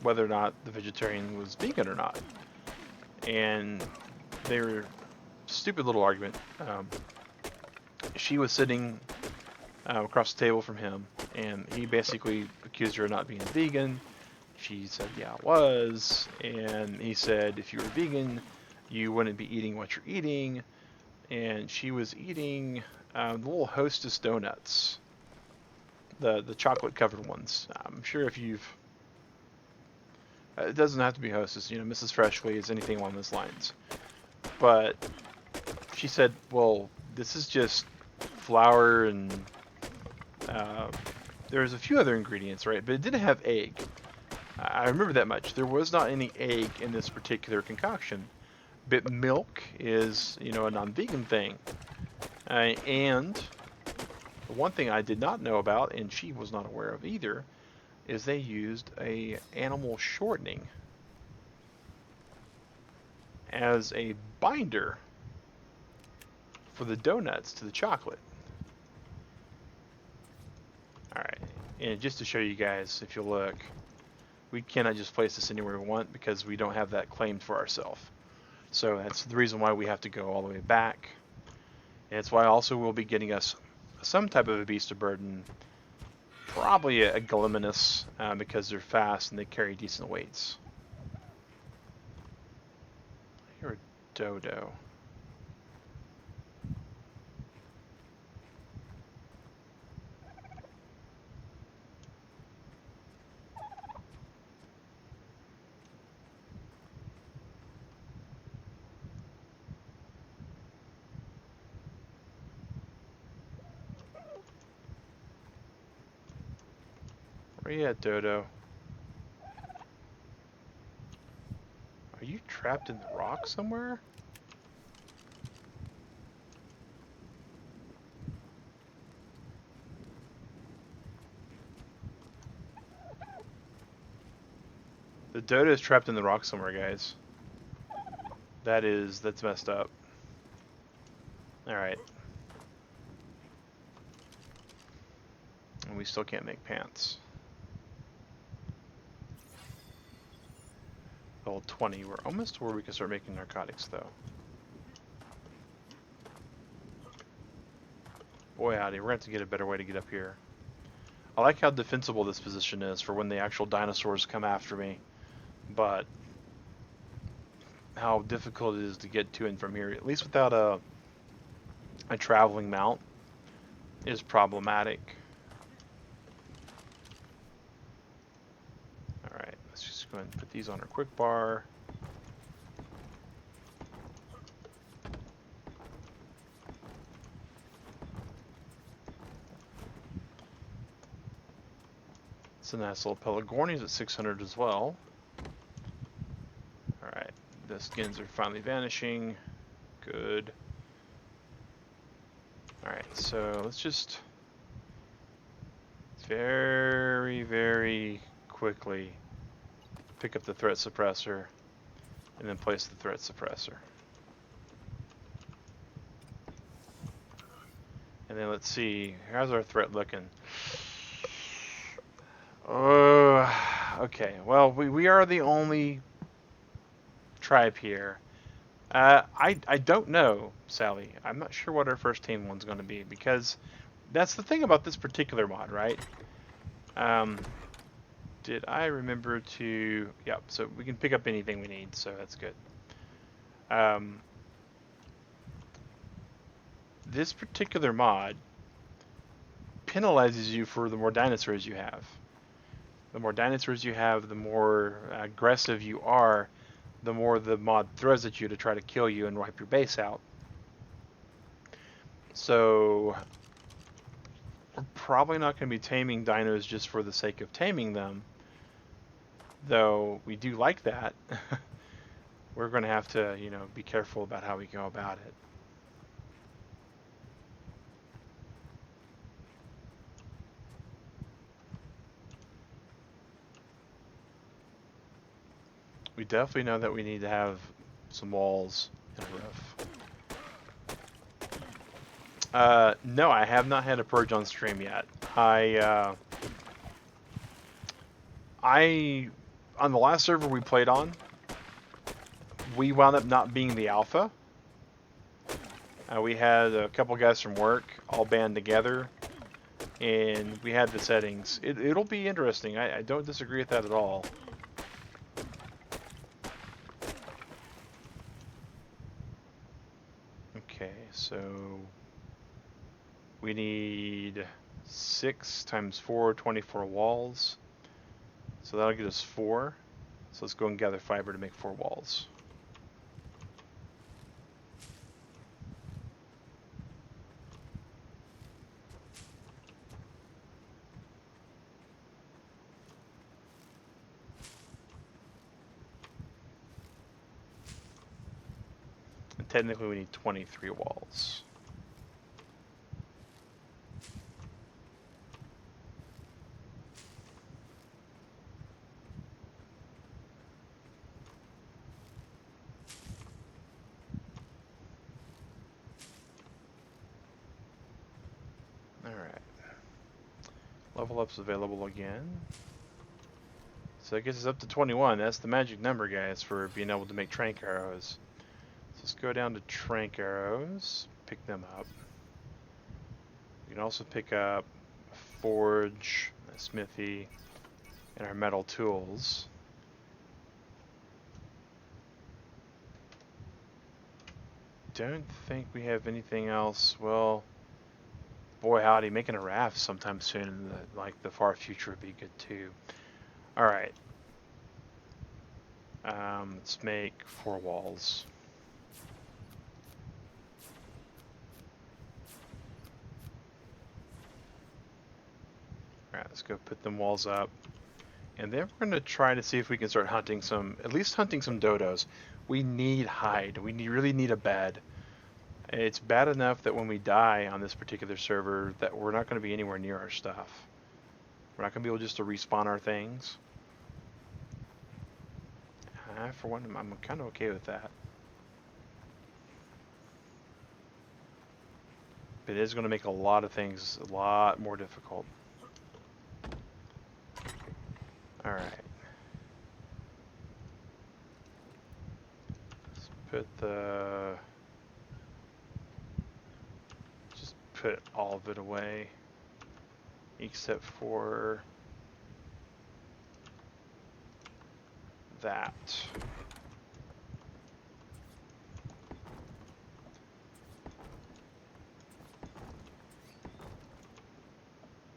whether or not the vegetarian was vegan or not. And they were stupid little argument. She was sitting across the table from him, and he basically accused her of not being vegan. She said, yeah, I was. And he said, if you were vegan, you wouldn't be eating what you're eating. And she was eating the little Hostess donuts, the chocolate covered ones. I'm sure if you've, it doesn't have to be Hostess, you know, Mrs. Freshly is anything along those lines. But she said, well, this is just flour and there's a few other ingredients, right? But it didn't have egg. I remember that much. There was not any egg in this particular concoction. But milk is, you know, a non-vegan thing. And the one thing I did not know about, and she was not aware of either, is they used a animal shortening as a binder for the donuts to the chocolate. Alright, and just to show you guys, if you look, we cannot just place this anywhere we want because we don't have that claimed for ourselves. So that's the reason why we have to go all the way back. And it's why also we'll be getting us some type of a beast of burden, probably a gallimimus, because they're fast and they carry decent weights. You're a dodo. Where you at, Dodo? Are you trapped in the rock somewhere? The Dodo is trapped in the rock somewhere, guys. That's messed up. Alright. And we still can't make pants. Level 20. We're almost to where we can start making narcotics, though. Boy howdy, we're going to have to get a better way to get up here. I like how defensible this position is for when the actual dinosaurs come after me. But how difficult it is to get to and from here, at least without a traveling mount, is problematic. Alright, let's just go ahead and put these on our quick bar. It's a nice little Pelagorni's at 600 as well. Alright, the skins are finally vanishing. Good. Alright, so let's just very, very quickly pick up the threat suppressor and then place the threat suppressor. And then let's see, how's our threat looking? Okay, well, we are the only tribe here. I don't know, Sally. I'm not sure what our first team one's going to be, because that's the thing about this particular mod, right? Did I remember to... Yep, so we can pick up anything we need, so that's good. this particular mod penalizes you for the more dinosaurs you have. The more dinosaurs you have, the more aggressive you are, the more the mod throws at you to try to kill you and wipe your base out. So we're probably not going to be taming dinos just for the sake of taming them, though we do like that. We're going to have to, you know, be careful about how we go about it. We definitely know that we need to have some walls and a roof. No, I have not had a purge on stream yet. On the last server we played on, we wound up not being the alpha. We had a couple guys from work all band together, and we had the settings. It'll be interesting. I don't disagree with that at all. Okay, so we need 6 times 4, 24 walls. So that'll get us 4. So let's go and gather fiber to make 4 walls. And technically we need 23 walls. Level up's available again. So it gets us up to 21. That's the magic number, guys, for being able to make trank arrows. So let's go down to trank arrows, pick them up. We can also pick up a forge, a smithy, and our metal tools. Don't think we have anything else. Well, boy howdy, making a raft sometime soon in the far future would be good too. Alright. Let's make 4 walls. Alright, let's go put them walls up. And then we're going to try to see if we can start hunting at least hunting some dodos. We need hide. We really need a bed. It's bad enough that when we die on this particular server that we're not going to be anywhere near our stuff. We're not going to be able just to respawn our things. For one, I'm kind of okay with that. But it is going to make a lot of things a lot more difficult. Alright. Let's put all of it away. Except for that.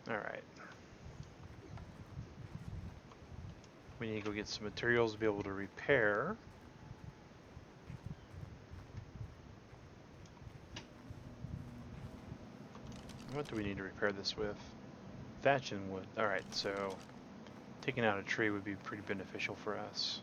Alright. We need to go get some materials to be able to repair. What do we need to repair this with? Thatch and wood. Alright, so taking out a tree would be pretty beneficial for us.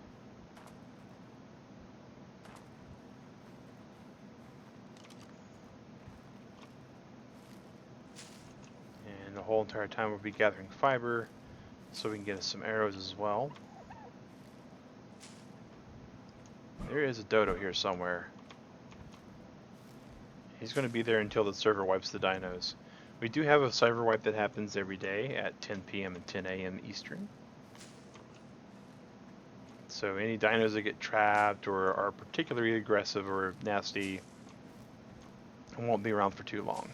And the whole entire time we'll be gathering fiber so we can get us some arrows as well. There is a dodo here somewhere. He's going to be there until the server wipes the dinos. We do have a server wipe that happens every day at 10 p.m. and 10 a.m. Eastern. So any dinos that get trapped or are particularly aggressive or nasty won't be around for too long.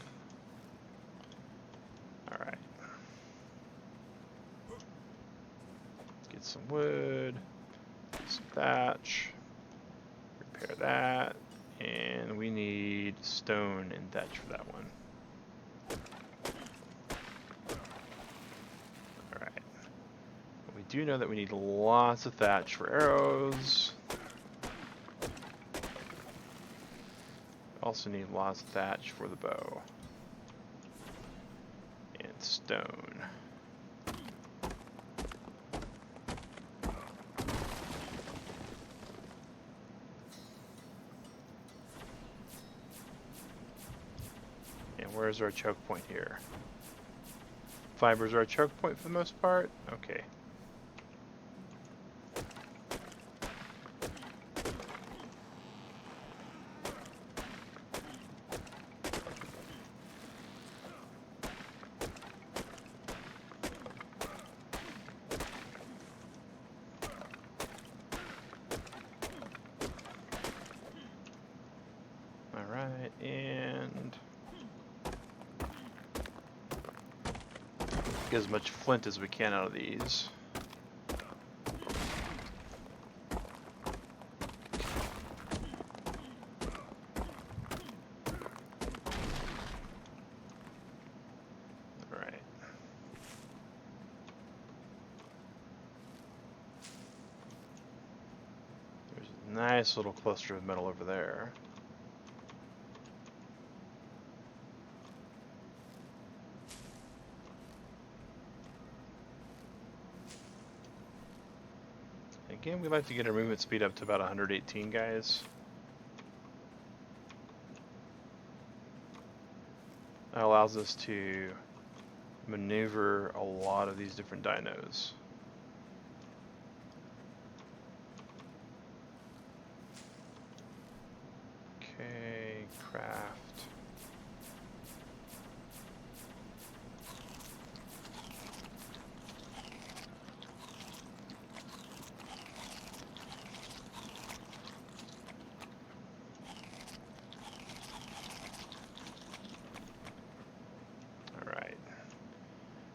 Alright. Get some wood, some thatch, repair that, And we need stone and thatch for that one. Alright. We do know that we need lots of thatch for arrows. Also need lots of thatch for the bow. And stone. And where's our choke point here? Fibers are our choke point for the most part? Okay. Alright, and get as much flint as we can out of these. Alright. There's a nice little cluster of metal over there. Again, we like to get our movement speed up to about 118, guys. That allows us to maneuver a lot of these different dinos. Okay, craft.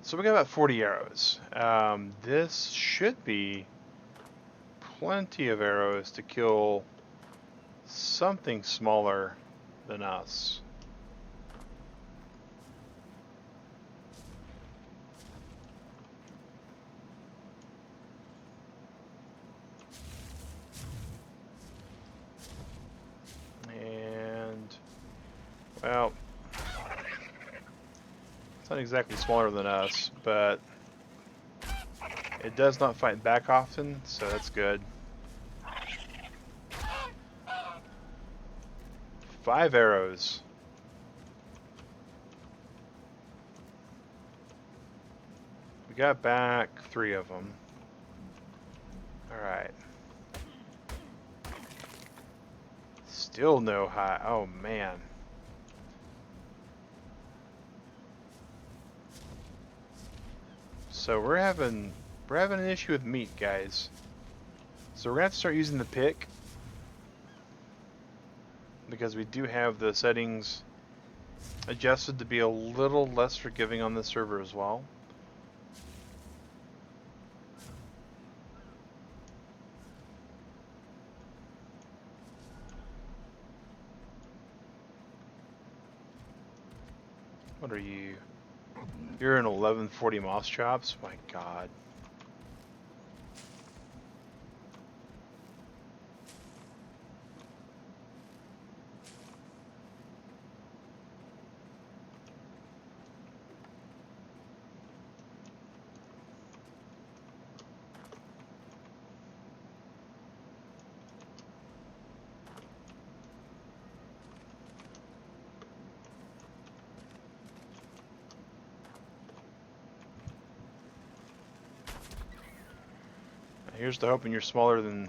So we got about 40 arrows. This should be plenty of arrows to kill something smaller than us. And, well, it's not exactly smaller than us, but it does not fight back often, so that's good. 5 arrows. We got back 3 of them. Alright. Still no high. Oh man. So we're having an issue with meat, guys. So we're gonna have to start using the pick, because we do have the settings adjusted to be a little less forgiving on this server as well. What are you? You're an 1140 moss chops? My god. Here's to hoping you're smaller than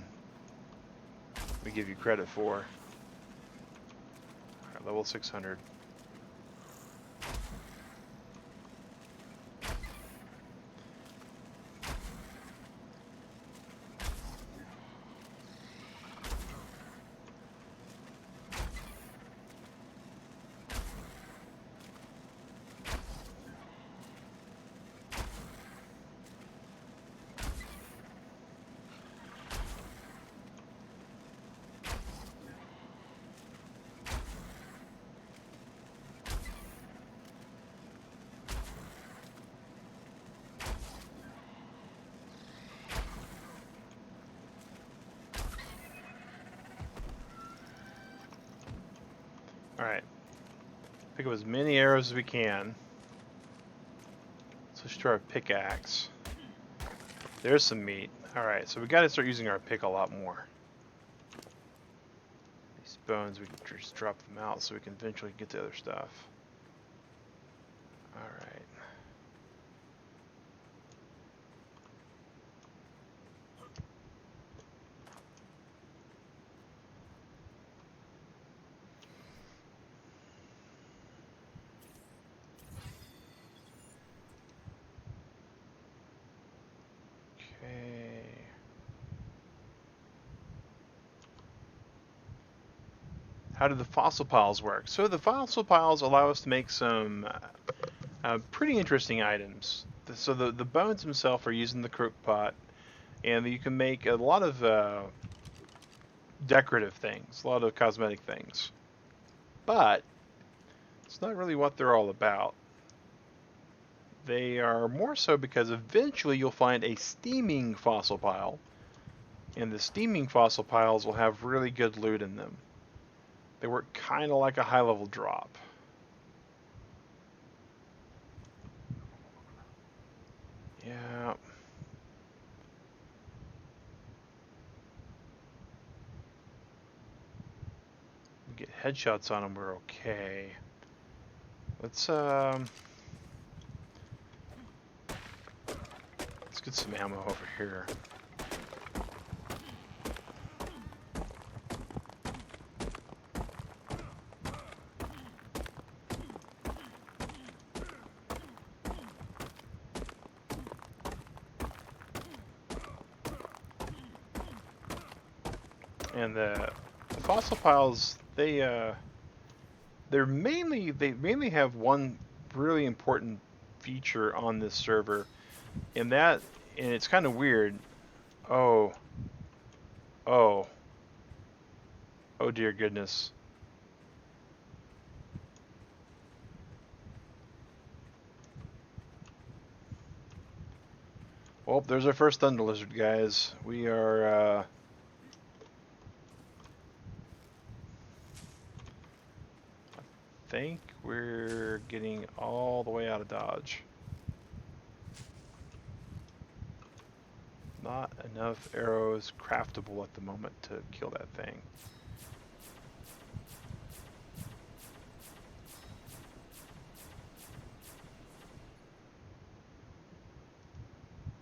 we give you credit for. Alright, level 600. Alright. Pick up as many arrows as we can. Switch to our pickaxe. There's some meat. Alright, so we gotta start using our pick a lot more. These bones, we can just drop them out so we can eventually get to other stuff. Alright. Okay. How do the fossil piles work? So the fossil piles allow us to make some pretty interesting items. So the bones themselves are used in the crook pot, and you can make a lot of decorative things, a lot of cosmetic things. But it's not really what they're all about. They are more so because eventually you'll find a steaming fossil pile, and the steaming fossil piles will have really good loot in them. They work kind of like a high-level drop. Yeah. We get headshots on them, we're okay. Let's get some ammo over here. And the fossil piles, they mainly have one really important feature on this server, and it's kind of weird. Oh dear goodness. Well, there's our first thunder lizard, guys. We are I think we're getting all the way out of dodge. Not enough arrows craftable at the moment to kill that thing.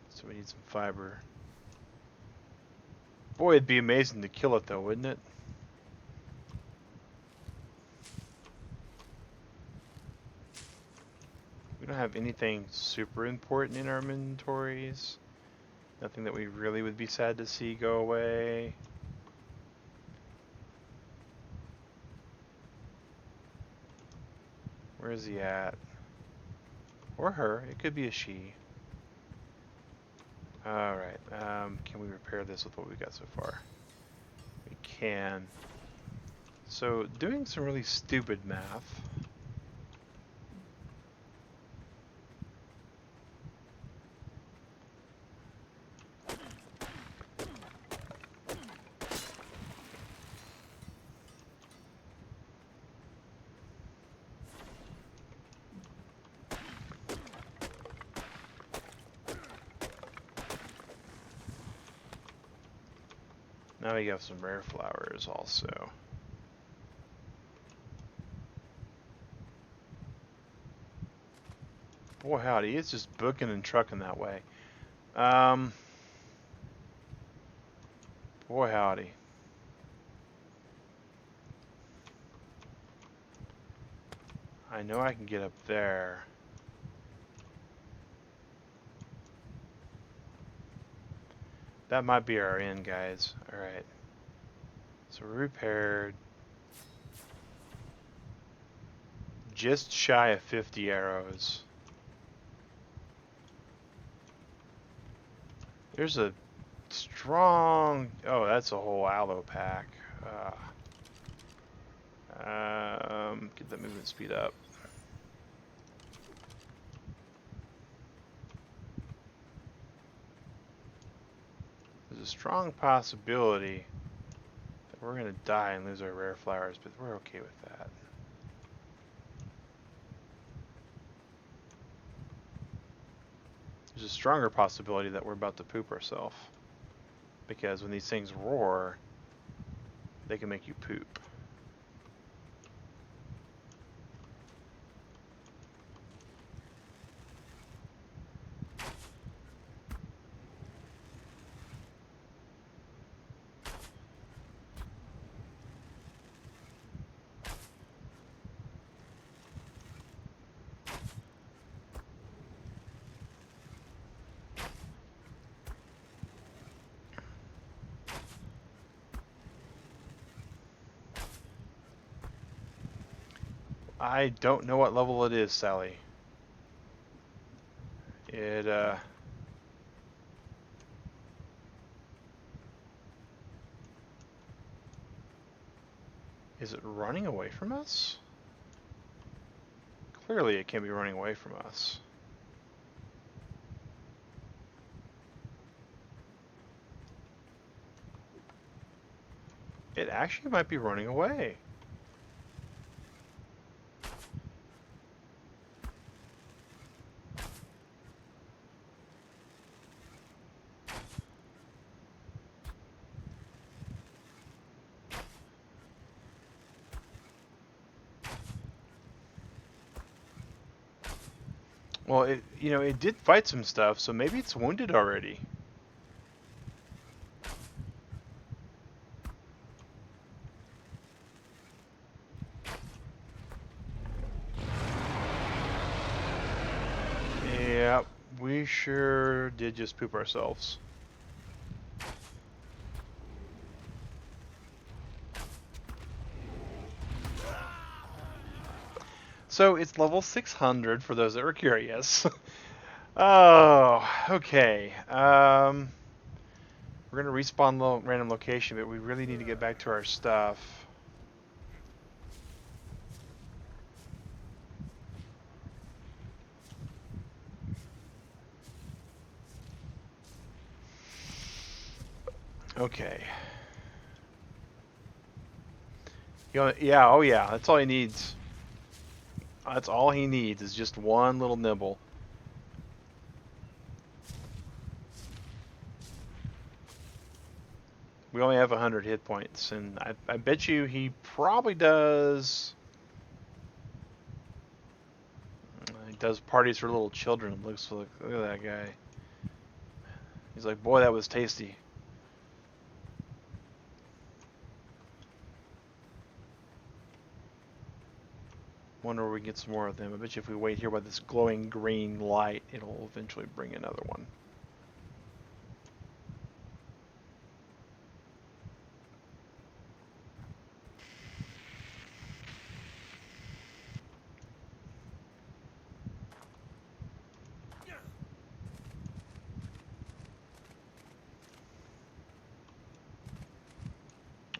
So we need some fiber. Boy, it'd be amazing to kill it though, wouldn't it? We don't have anything super important in our inventories. Nothing that we really would be sad to see go away. Where is he at? Or her. It could be a she. Alright. Can we repair this with what we got so far? We can. So, doing some really stupid math. Now we have some rare flowers also. Boy howdy, it's just booking and trucking that way. Boy howdy. I know I can get up there. That might be our end, guys. Alright. So we're repaired. Just shy of 50 arrows. There's a strong... Oh, that's a whole aloe pack. Get the movement speed up. There's a strong possibility that we're going to die and lose our rare flowers, but we're okay with that. there's a stronger possibility that we're about to poop ourselves. Because when these things roar, they can make you poop. I don't know what level it is, Sally. It, is it running away from us? Clearly it can't be running away from us. It actually might be running away. Well, it did fight some stuff, so maybe it's wounded already. Yeah, we sure did just poop ourselves. So it's level 600 for those that were curious. Oh, okay. We're gonna respawn random location, but we really need to get back to our stuff. Okay. Yeah, oh yeah, that's all he needs. That's all he needs is just one little nibble. We only have 100 hit points, and I bet you he probably does. He does parties for little children. Look at that guy. He's like, boy, that was tasty. Wonder where we can get some more of them. I bet you if we wait here by this glowing green light, it'll eventually bring another one.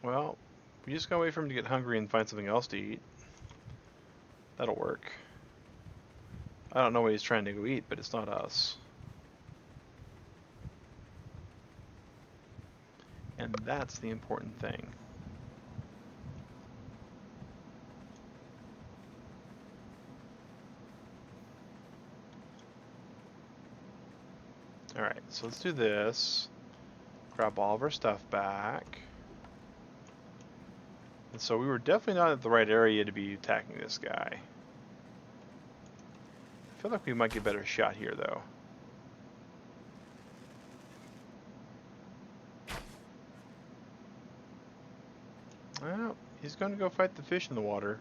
Well, we just gotta wait for him to get hungry and find something else to eat. That'll work. I don't know what he's trying to go eat, but it's not us. And that's the important thing. Alright, so let's do this. Grab all of our stuff back. And so we were definitely not at the right area to be attacking this guy. I feel like we might get a better shot here, though. Well, he's going to go fight the fish in the water.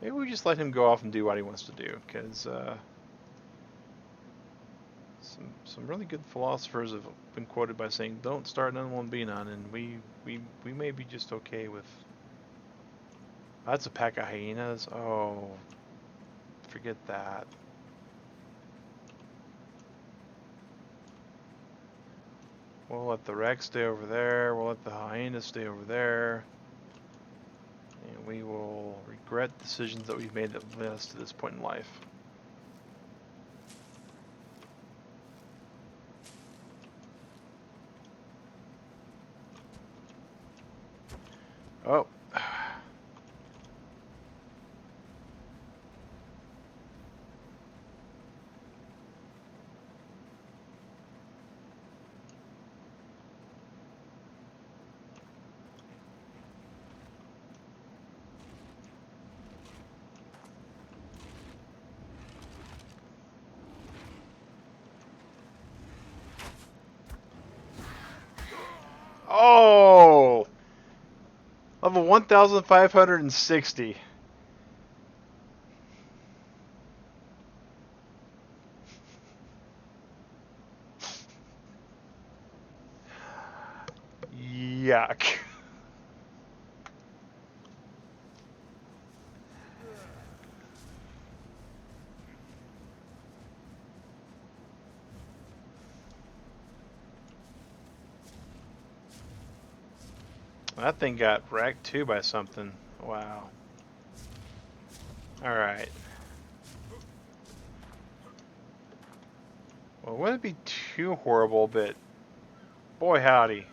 Maybe we just let him go off and do what he wants to do, because some really good philosophers have been quoted by saying, "Don't start none, won't be none," and we may be just okay with. That's a pack of hyenas. Oh, forget that. We'll let the wreck stay over there. We'll let the hyenas stay over there. And we will regret decisions that we've made that led us to this point in life. Oh. Oh! Level 1,560. Yuck. That thing got wrecked too by something. Wow. Alright. Well, it wouldn't be too horrible, but boy howdy.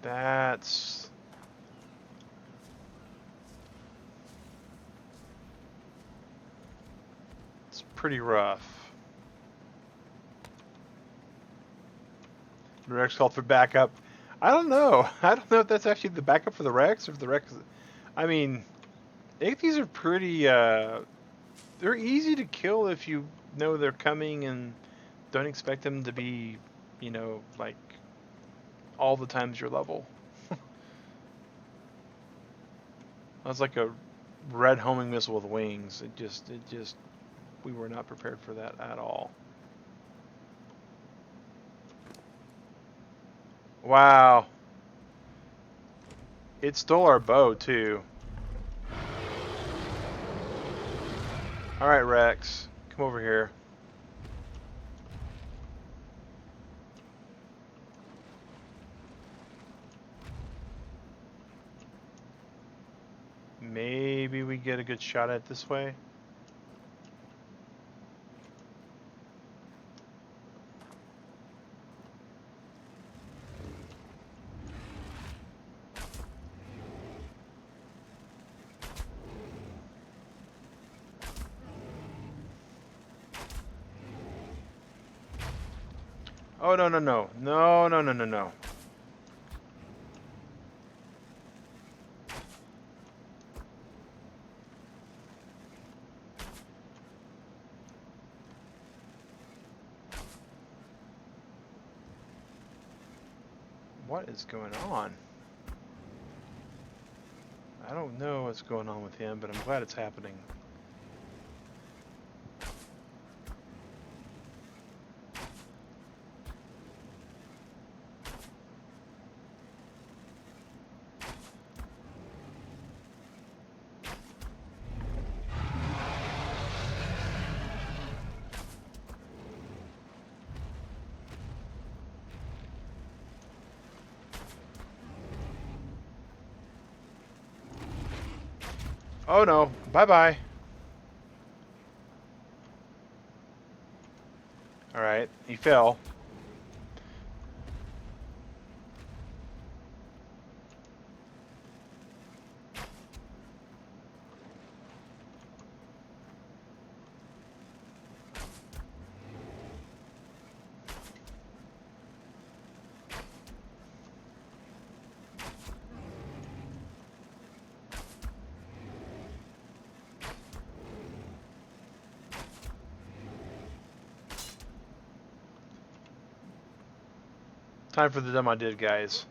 That's... it's pretty rough. The Rex called for backup. I don't know. I don't know if that's actually the backup for the Rex, or if the Rex... I mean, these are pretty... they're easy to kill if you know they're coming and don't expect them to be, you know, like, all the times your level. That's like a red homing missile with wings. It just, we were not prepared for that at all. Wow. It stole our bow, too. Alright, Rex. Come over here. Maybe we get a good shot at it this way. Oh, no, no, no. No, no, no, no, no. What is going on? I don't know what's going on with him, but I'm glad it's happening. Oh no, bye-bye. Alright, he fell. Time for the dumb I did, guys.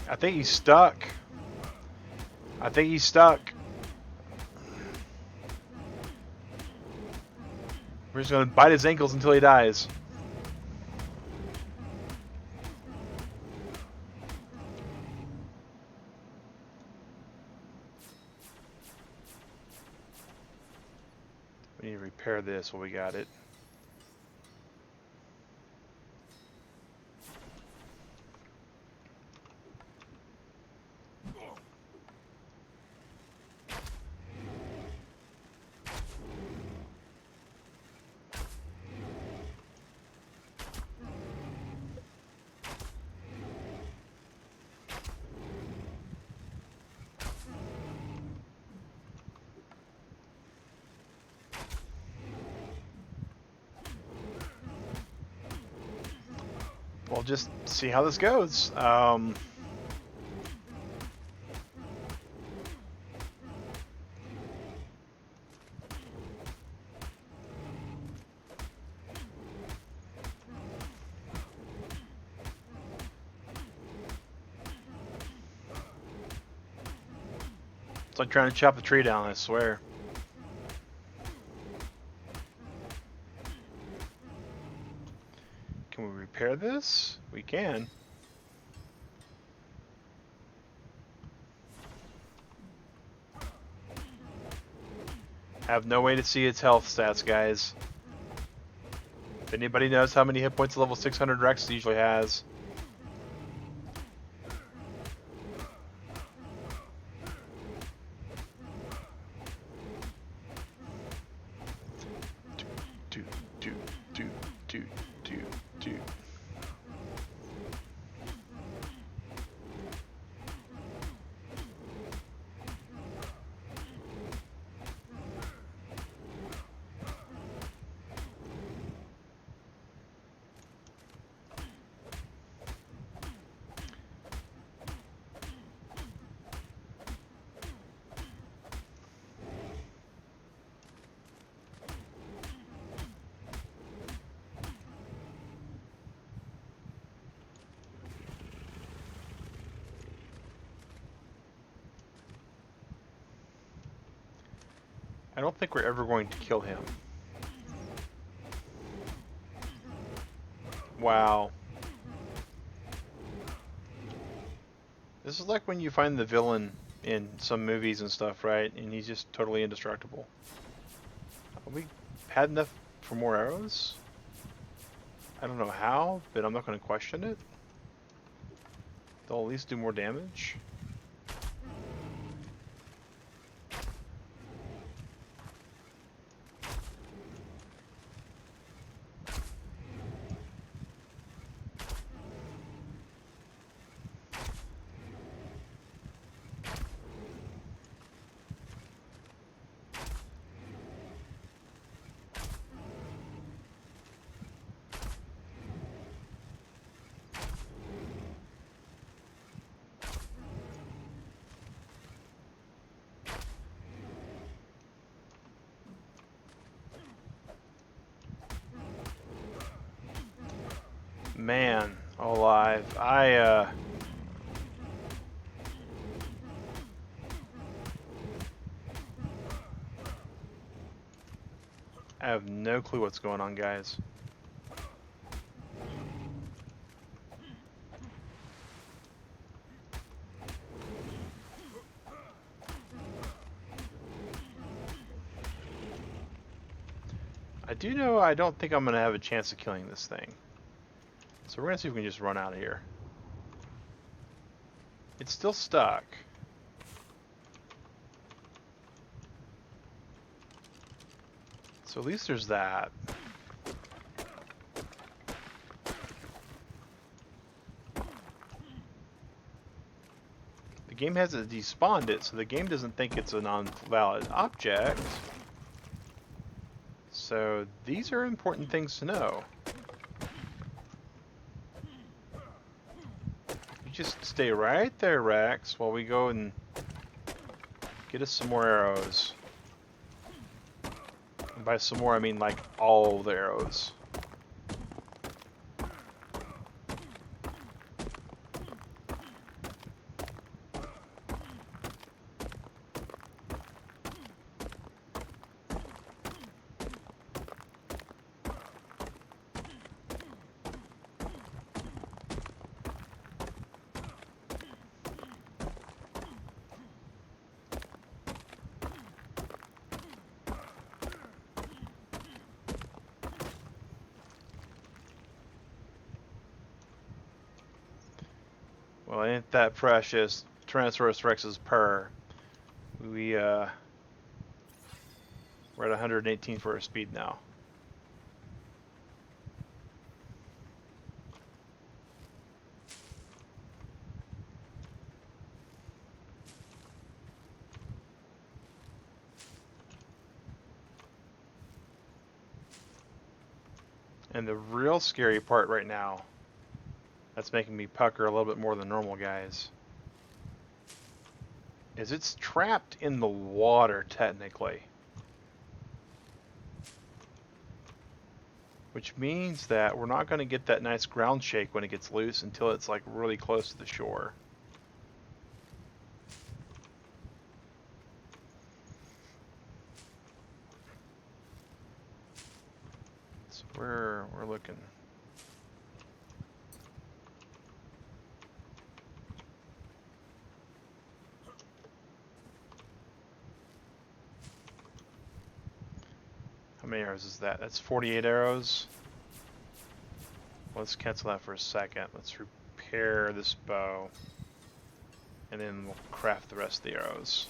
I think he's stuck. I think he's stuck. We're just gonna bite his ankles until he dies. We need to repair this while we got it. We'll just see how this goes. It's like trying to chop a tree down, I swear. Can we repair this? We can. Have no way to see its health stats, guys. If anybody knows how many hit points a level 600 Rex usually has. Do. I don't think we're ever going to kill him. Wow. This is like when you find the villain in some movies and stuff, right? And he's just totally indestructible. Have we had enough for more arrows? I don't know how, but I'm not going to question it. They'll at least do more damage. Man, alive. I have no clue what's going on, guys. I do know I don't think I'm going to have a chance of killing this thing. So we're going to see if we can just run out of here. It's still stuck. So at least there's that. The game hasn't despawned it, so the game doesn't think it's a non-valid object. So these are important things to know. You just stay right there, Rex, while we go and get us some more arrows. And by some more, I mean like all the arrows. Well, ain't that precious. Tyrannosaurus Rex's purr. We're at 118 for our speed now. And the real scary part right now, that's making me pucker a little bit more than normal, guys, is it's trapped in the water, technically. Which means that we're not going to get that nice ground shake when it gets loose until it's like really close to the shore. We're looking. How many arrows is that? That's 48 arrows. Let's cancel that for a second. Let's repair this bow. And then we'll craft the rest of the arrows.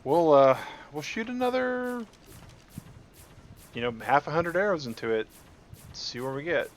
We'll shoot another, half 100 arrows into it. See where we get.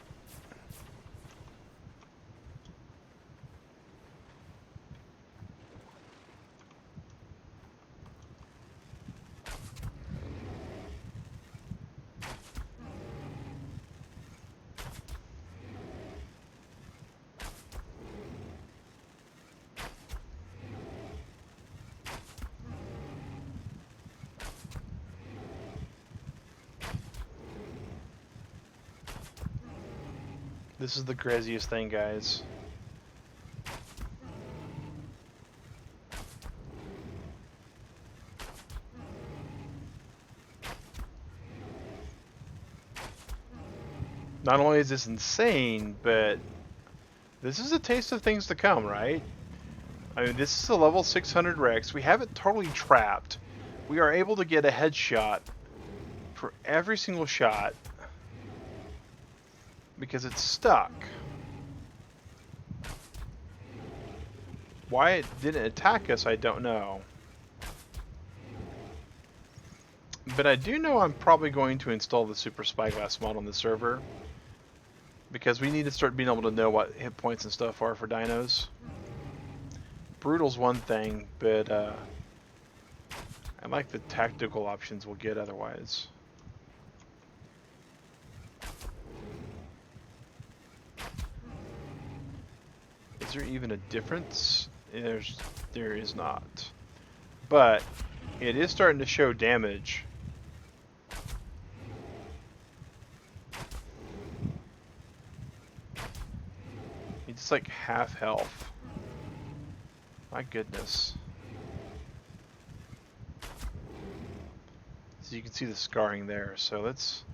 This is the craziest thing, guys. Not only is this insane, but this is a taste of things to come, right? I mean, this is a level 600 Rex. We have it totally trapped. We are able to get a headshot for every single shot because it's stuck. Why it didn't attack us, I don't know. But I do know I'm probably going to install the Super Spyglass mod on the server, because we need to start being able to know what hit points and stuff are for dinos. Brutal's one thing, but I like the tactical options we'll get otherwise. Is there even a difference? There is not. But it is starting to show damage. It's like half health. My goodness. So you can see the scarring there. So let's.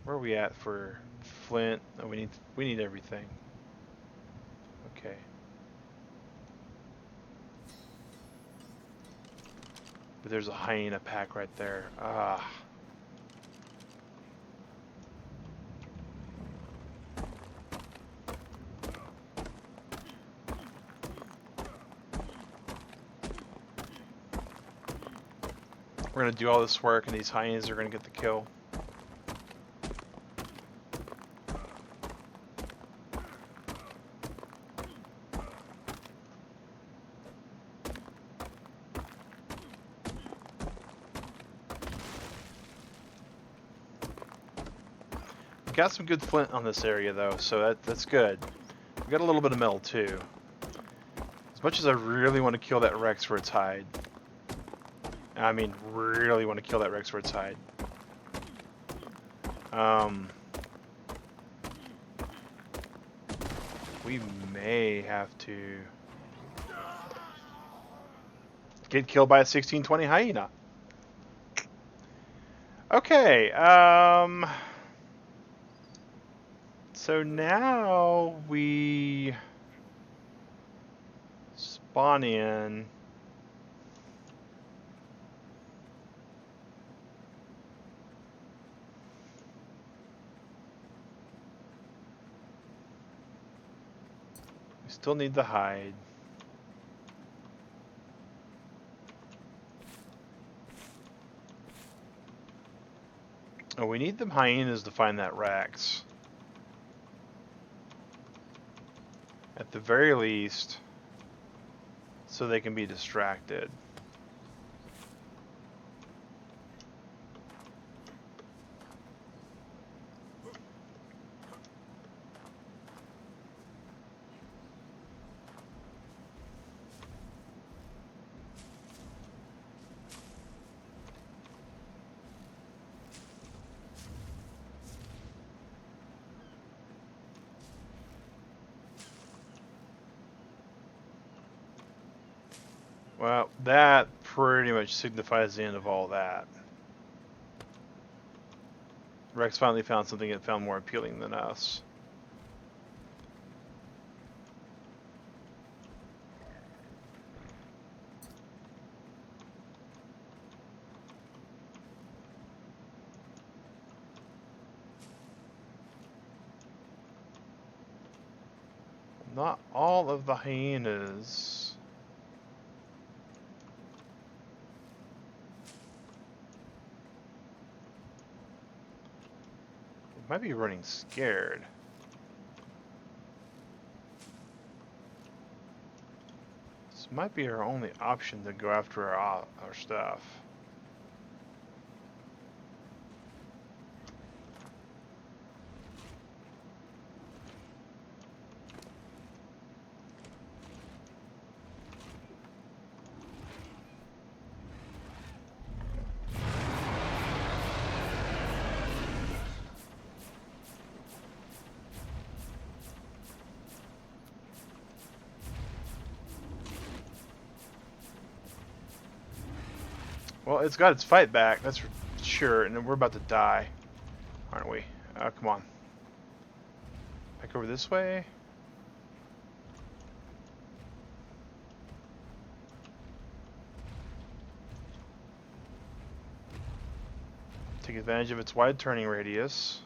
Where are we at for flint? Oh, we need everything. Okay. But there's a hyena pack right there. Ah. We're gonna do all this work and these hyenas are gonna get the kill. We got some good flint on this area though, so that's good. We got a little bit of metal too. As much as I really want to kill that Rex for its hide. I mean, really want to kill that Rex for its hide. We may have to get killed by a 1620 hyena. Okay, so now we spawn in. We still need the hide. Oh, we need the hyenas to find that Rex. At the very least, so they can be distracted. Well, that pretty much signifies the end of all that. Rex finally found something it found more appealing than us. Not all of the hyenas. It might be running scared. This might be our only option to go after our stuff. Well, it's got its fight back, that's for sure, and then we're about to die, aren't we? Come on. Back over this way. Take advantage of its wide turning radius.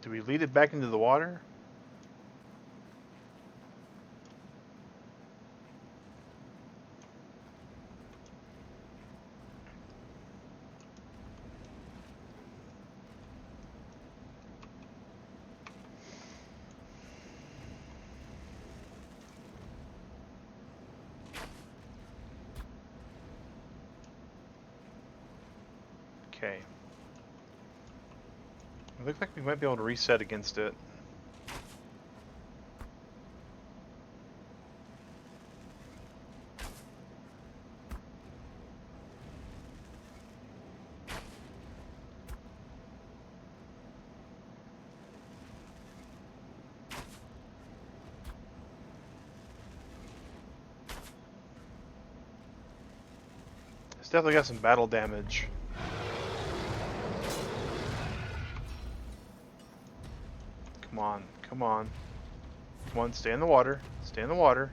Do we lead it back into the water? Okay. It looks like we might be able to reset against it. It's definitely got some battle damage. Come on, come on. Come on, stay in the water. Stay in the water.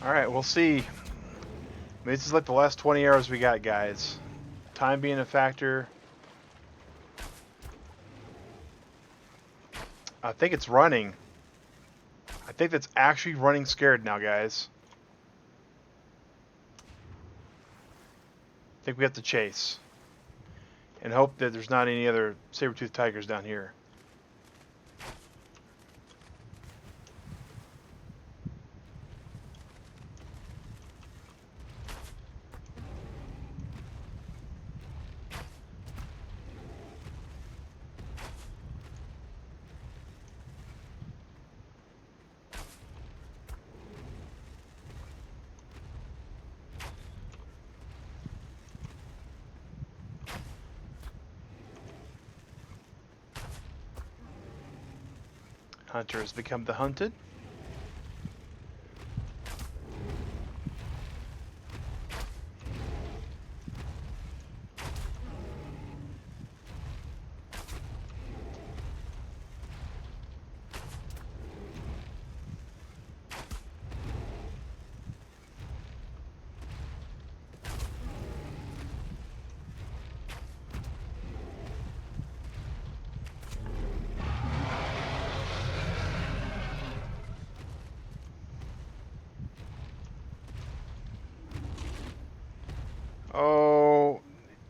Alright, we'll see. I mean, this is like the last 20 arrows we got, guys. Time being a factor. I think it's running. I think that's actually running scared now, guys. I think we have to chase. And hope that there's not any other saber-toothed tigers down here. Hunter has become the hunted.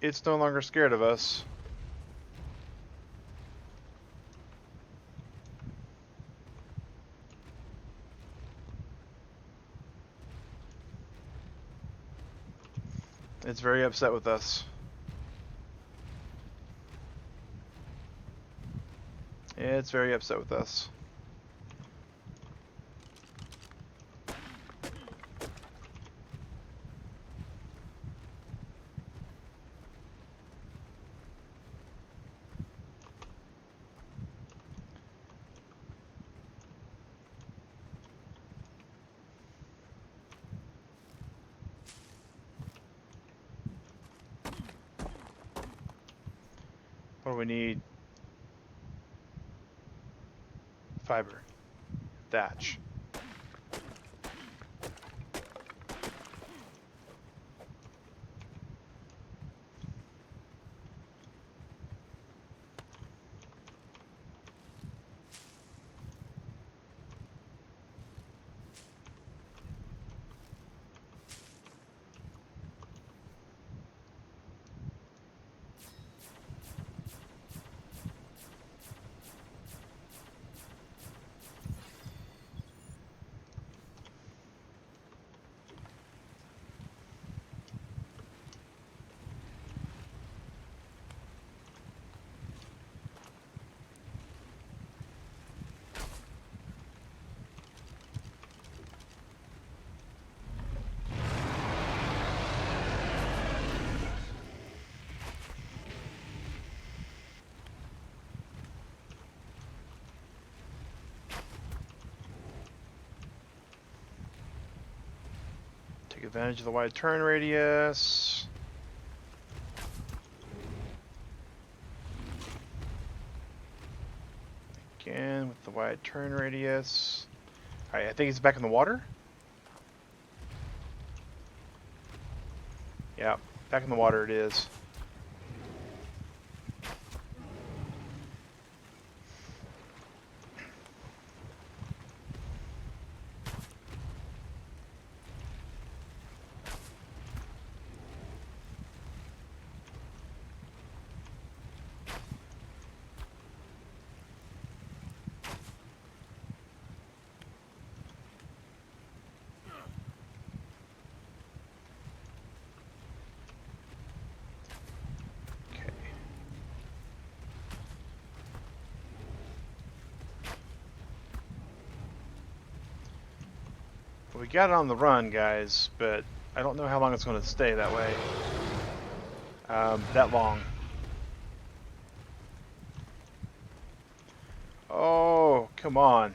It's no longer scared of us. It's very upset with us. It's very upset with us. What do we need? Fiber. Thatch. Take advantage of the wide turn radius. Again with the wide turn radius. Alright, I think he's back in the water. Yeah, back in the water it is. We got it on the run, guys, but I don't know how long it's going to stay that way. That long. Oh, come on.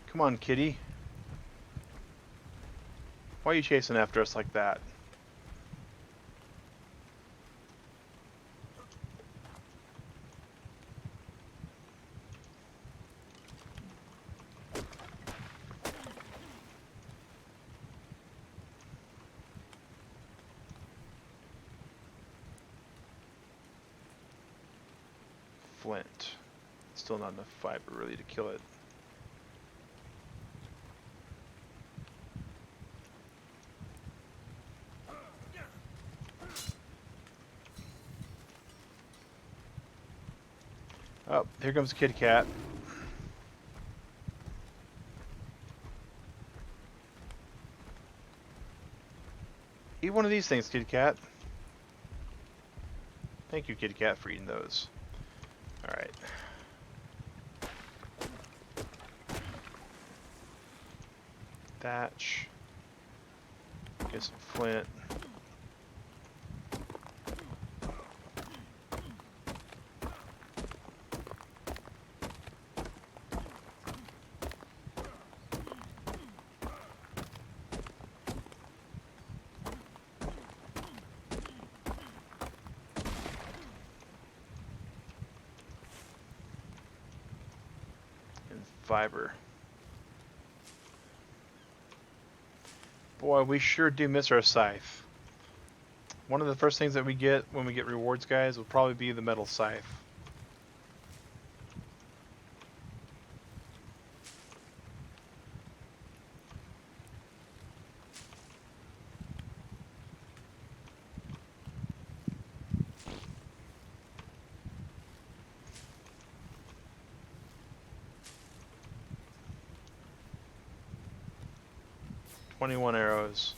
Come on, kitty. Why are you chasing after us like that? Flint. Still not enough fiber really to kill it. Oh, here comes Kitty Cat. Eat one of these things, Kitty Cat. Thank you, Kitty Cat, for eating those. Alright. Thatch. Get some flint. Fiber. Boy, we sure do miss our scythe. One of the first things that we get when we get rewards, guys, will probably be the metal scythe. 21 arrows.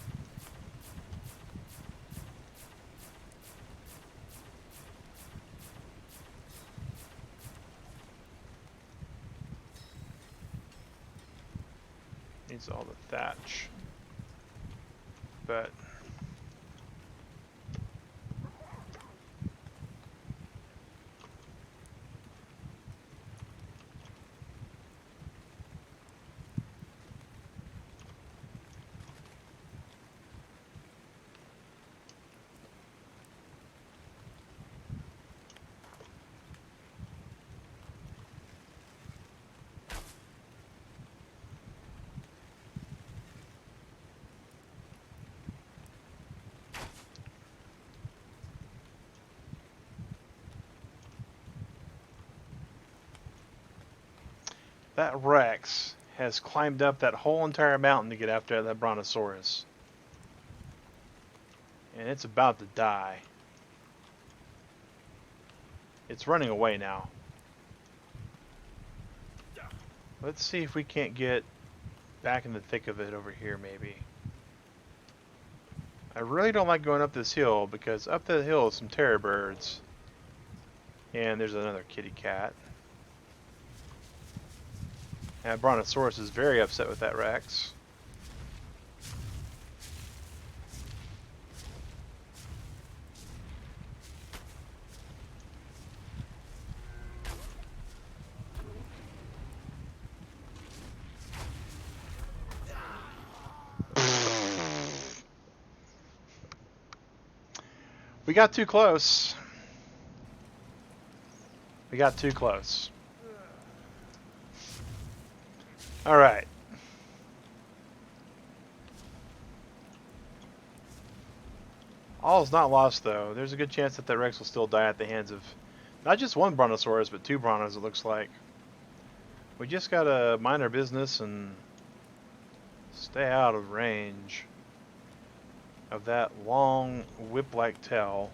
Needs all the thatch. But that Rex has climbed up that whole entire mountain to get after that Brontosaurus. And it's about to die. It's running away now. Let's see if we can't get back in the thick of it over here, maybe. I really don't like going up this hill, because up the hill is some terror birds. And there's another kitty cat. And Brontosaurus is very upset with that Rex. We got too close. We got too close. Alright. All is not lost, though. There's a good chance that Rex will still die at the hands of not just one Brontosaurus, but two Brontos, it looks like. We just gotta mind our business and stay out of range of that long whip-like tail.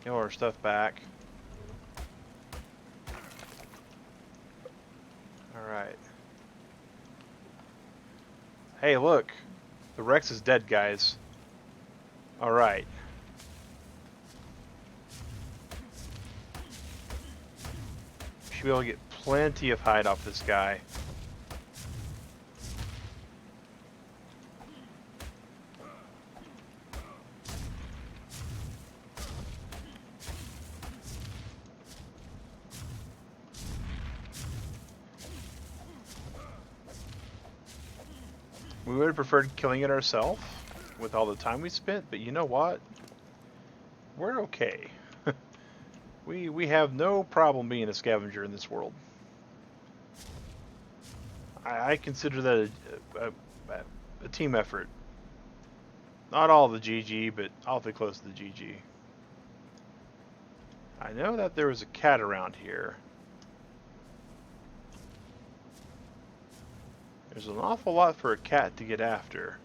Get all our stuff back. Alright. Hey, look. The Rex is dead, guys. Alright. Should be able to get plenty of hide off this guy. We would have preferred killing it ourselves with all the time we spent, but you know what? We're okay. we have no problem being a scavenger in this world. I consider that a team effort. Not all the GG, but awfully close to the GG. I know that there was a cat around here. There's an awful lot for a cat to get after.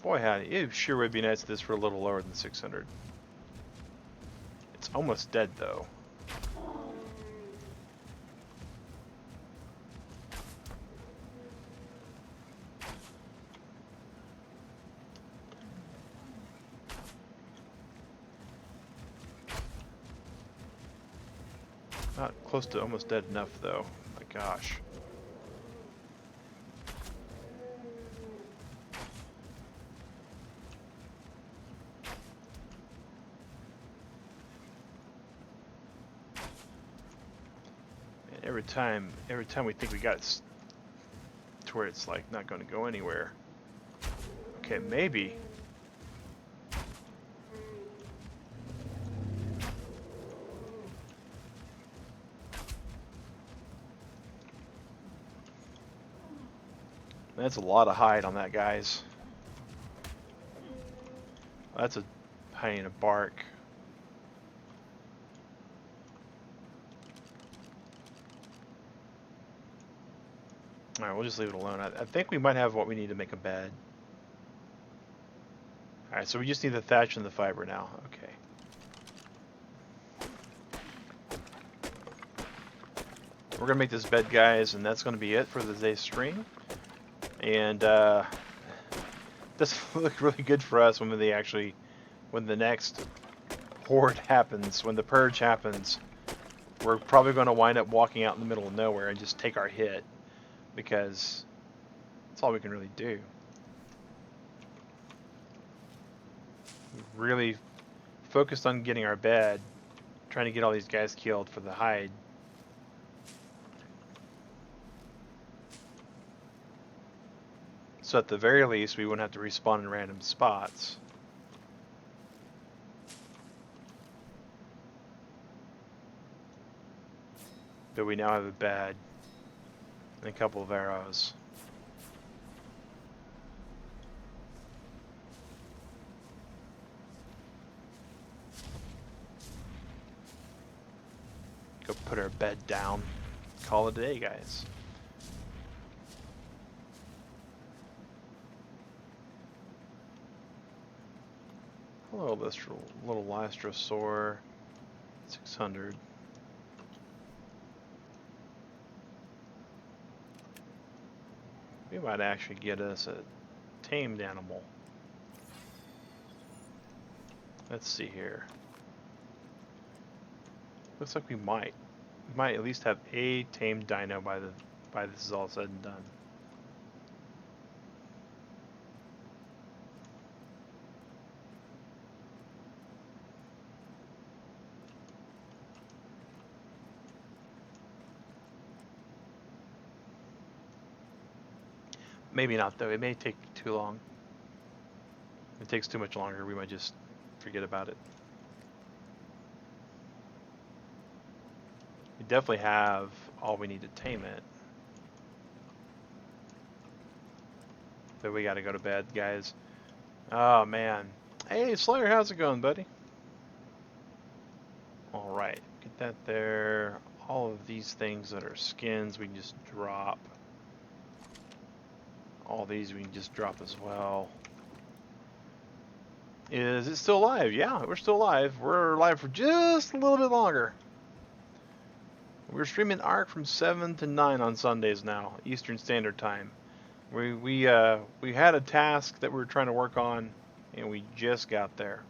Boy howdy, it sure would be nice if this were a little lower than 600. It's almost dead though. Not close to almost dead enough though. My gosh. And every time we think we got it to where it's like not going to go anywhere. Okay, maybe. That's a lot of hide on that, guys. That's a hyena bark. Alright, we'll just leave it alone. I think we might have what we need to make a bed. Alright, so we just need the thatch and the fiber now. Okay. we're gonna make this bed, guys, and that's gonna be it for today's stream. And this look really good for us when the next horde happens, when the purge happens. We're probably going to wind up walking out in the middle of nowhere and just take our hit, because that's all we can really do. We really focused on getting our bed, trying to get all these guys killed for the hide. So at the very least, we wouldn't have to respawn in random spots. But we now have a bed and a couple of arrows. Go put our bed down. Call it a day, guys. Hello, this little Lystrosaur. 600. We might actually get us a tamed animal. Let's see here. Looks like we might. We might at least have a tamed dino by this is all said and done. Maybe not, though. It may take too long. If it takes too much longer, we might just forget about it. We definitely have all we need to tame it. But we gotta go to bed, guys. Oh, man. Hey, Slayer, how's it going, buddy? Alright, get that there. All of these things that are skins, we can just drop. All these we can just drop as well. Is it still live? Yeah, we're still live. We're live for just a little bit longer. We're streaming ARK from 7 to 9 on Sundays now, Eastern Standard Time. We had a task that we were trying to work on, and we just got there.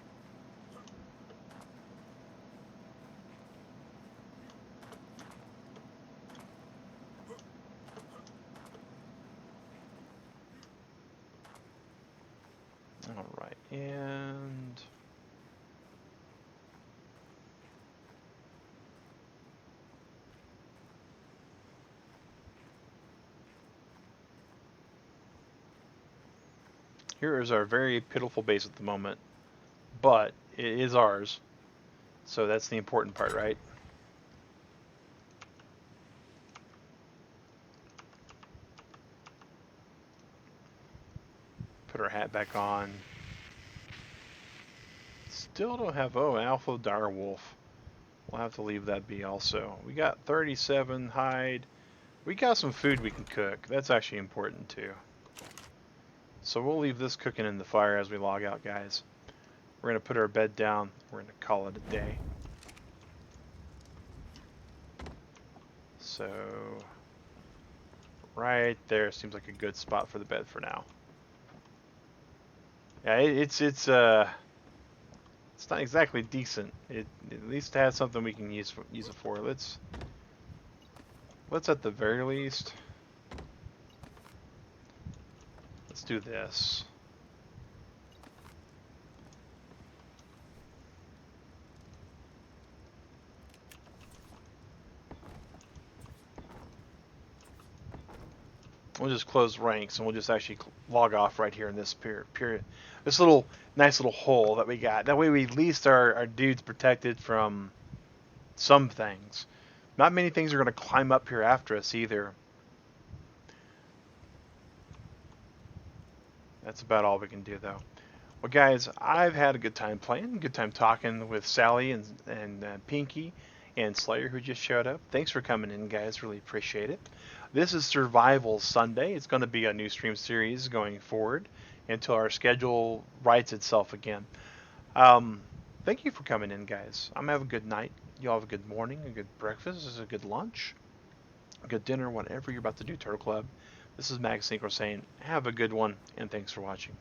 Alright, and here is our very pitiful base at the moment, but it is ours, so that's the important part, right? Put our hat back on. Still don't have, oh, an alpha direwolf. We'll have to leave that be also. We got 37 hide. We got some food we can cook. That's actually important too. So we'll leave this cooking in the fire as we log out, guys. We're going to put our bed down. We're going to call it a day. So right there seems like a good spot for the bed for now. Yeah, it's not exactly decent. It at least has something we can use it for. Let's at the very least, let's do this. We'll just close ranks and we'll just actually log off right here in this period. This little nice little hole that we got. That way we at least our dude's protected from some things. Not many things are going to climb up here after us either. That's about all we can do though. Well, guys, I've had a good time playing, good time talking with Sally and Pinky and Slayer, who just showed up. Thanks for coming in, guys. Really appreciate it. This is Survival Sunday. It's going to be a new stream series going forward until our schedule rights itself again. Thank you for coming in, guys. I'm going to have a good night. You all have a good morning, a good breakfast, a good lunch. good dinner, whatever you're about to do, Turtle Club. This is Mag Synchro saying, have a good one, and thanks for watching.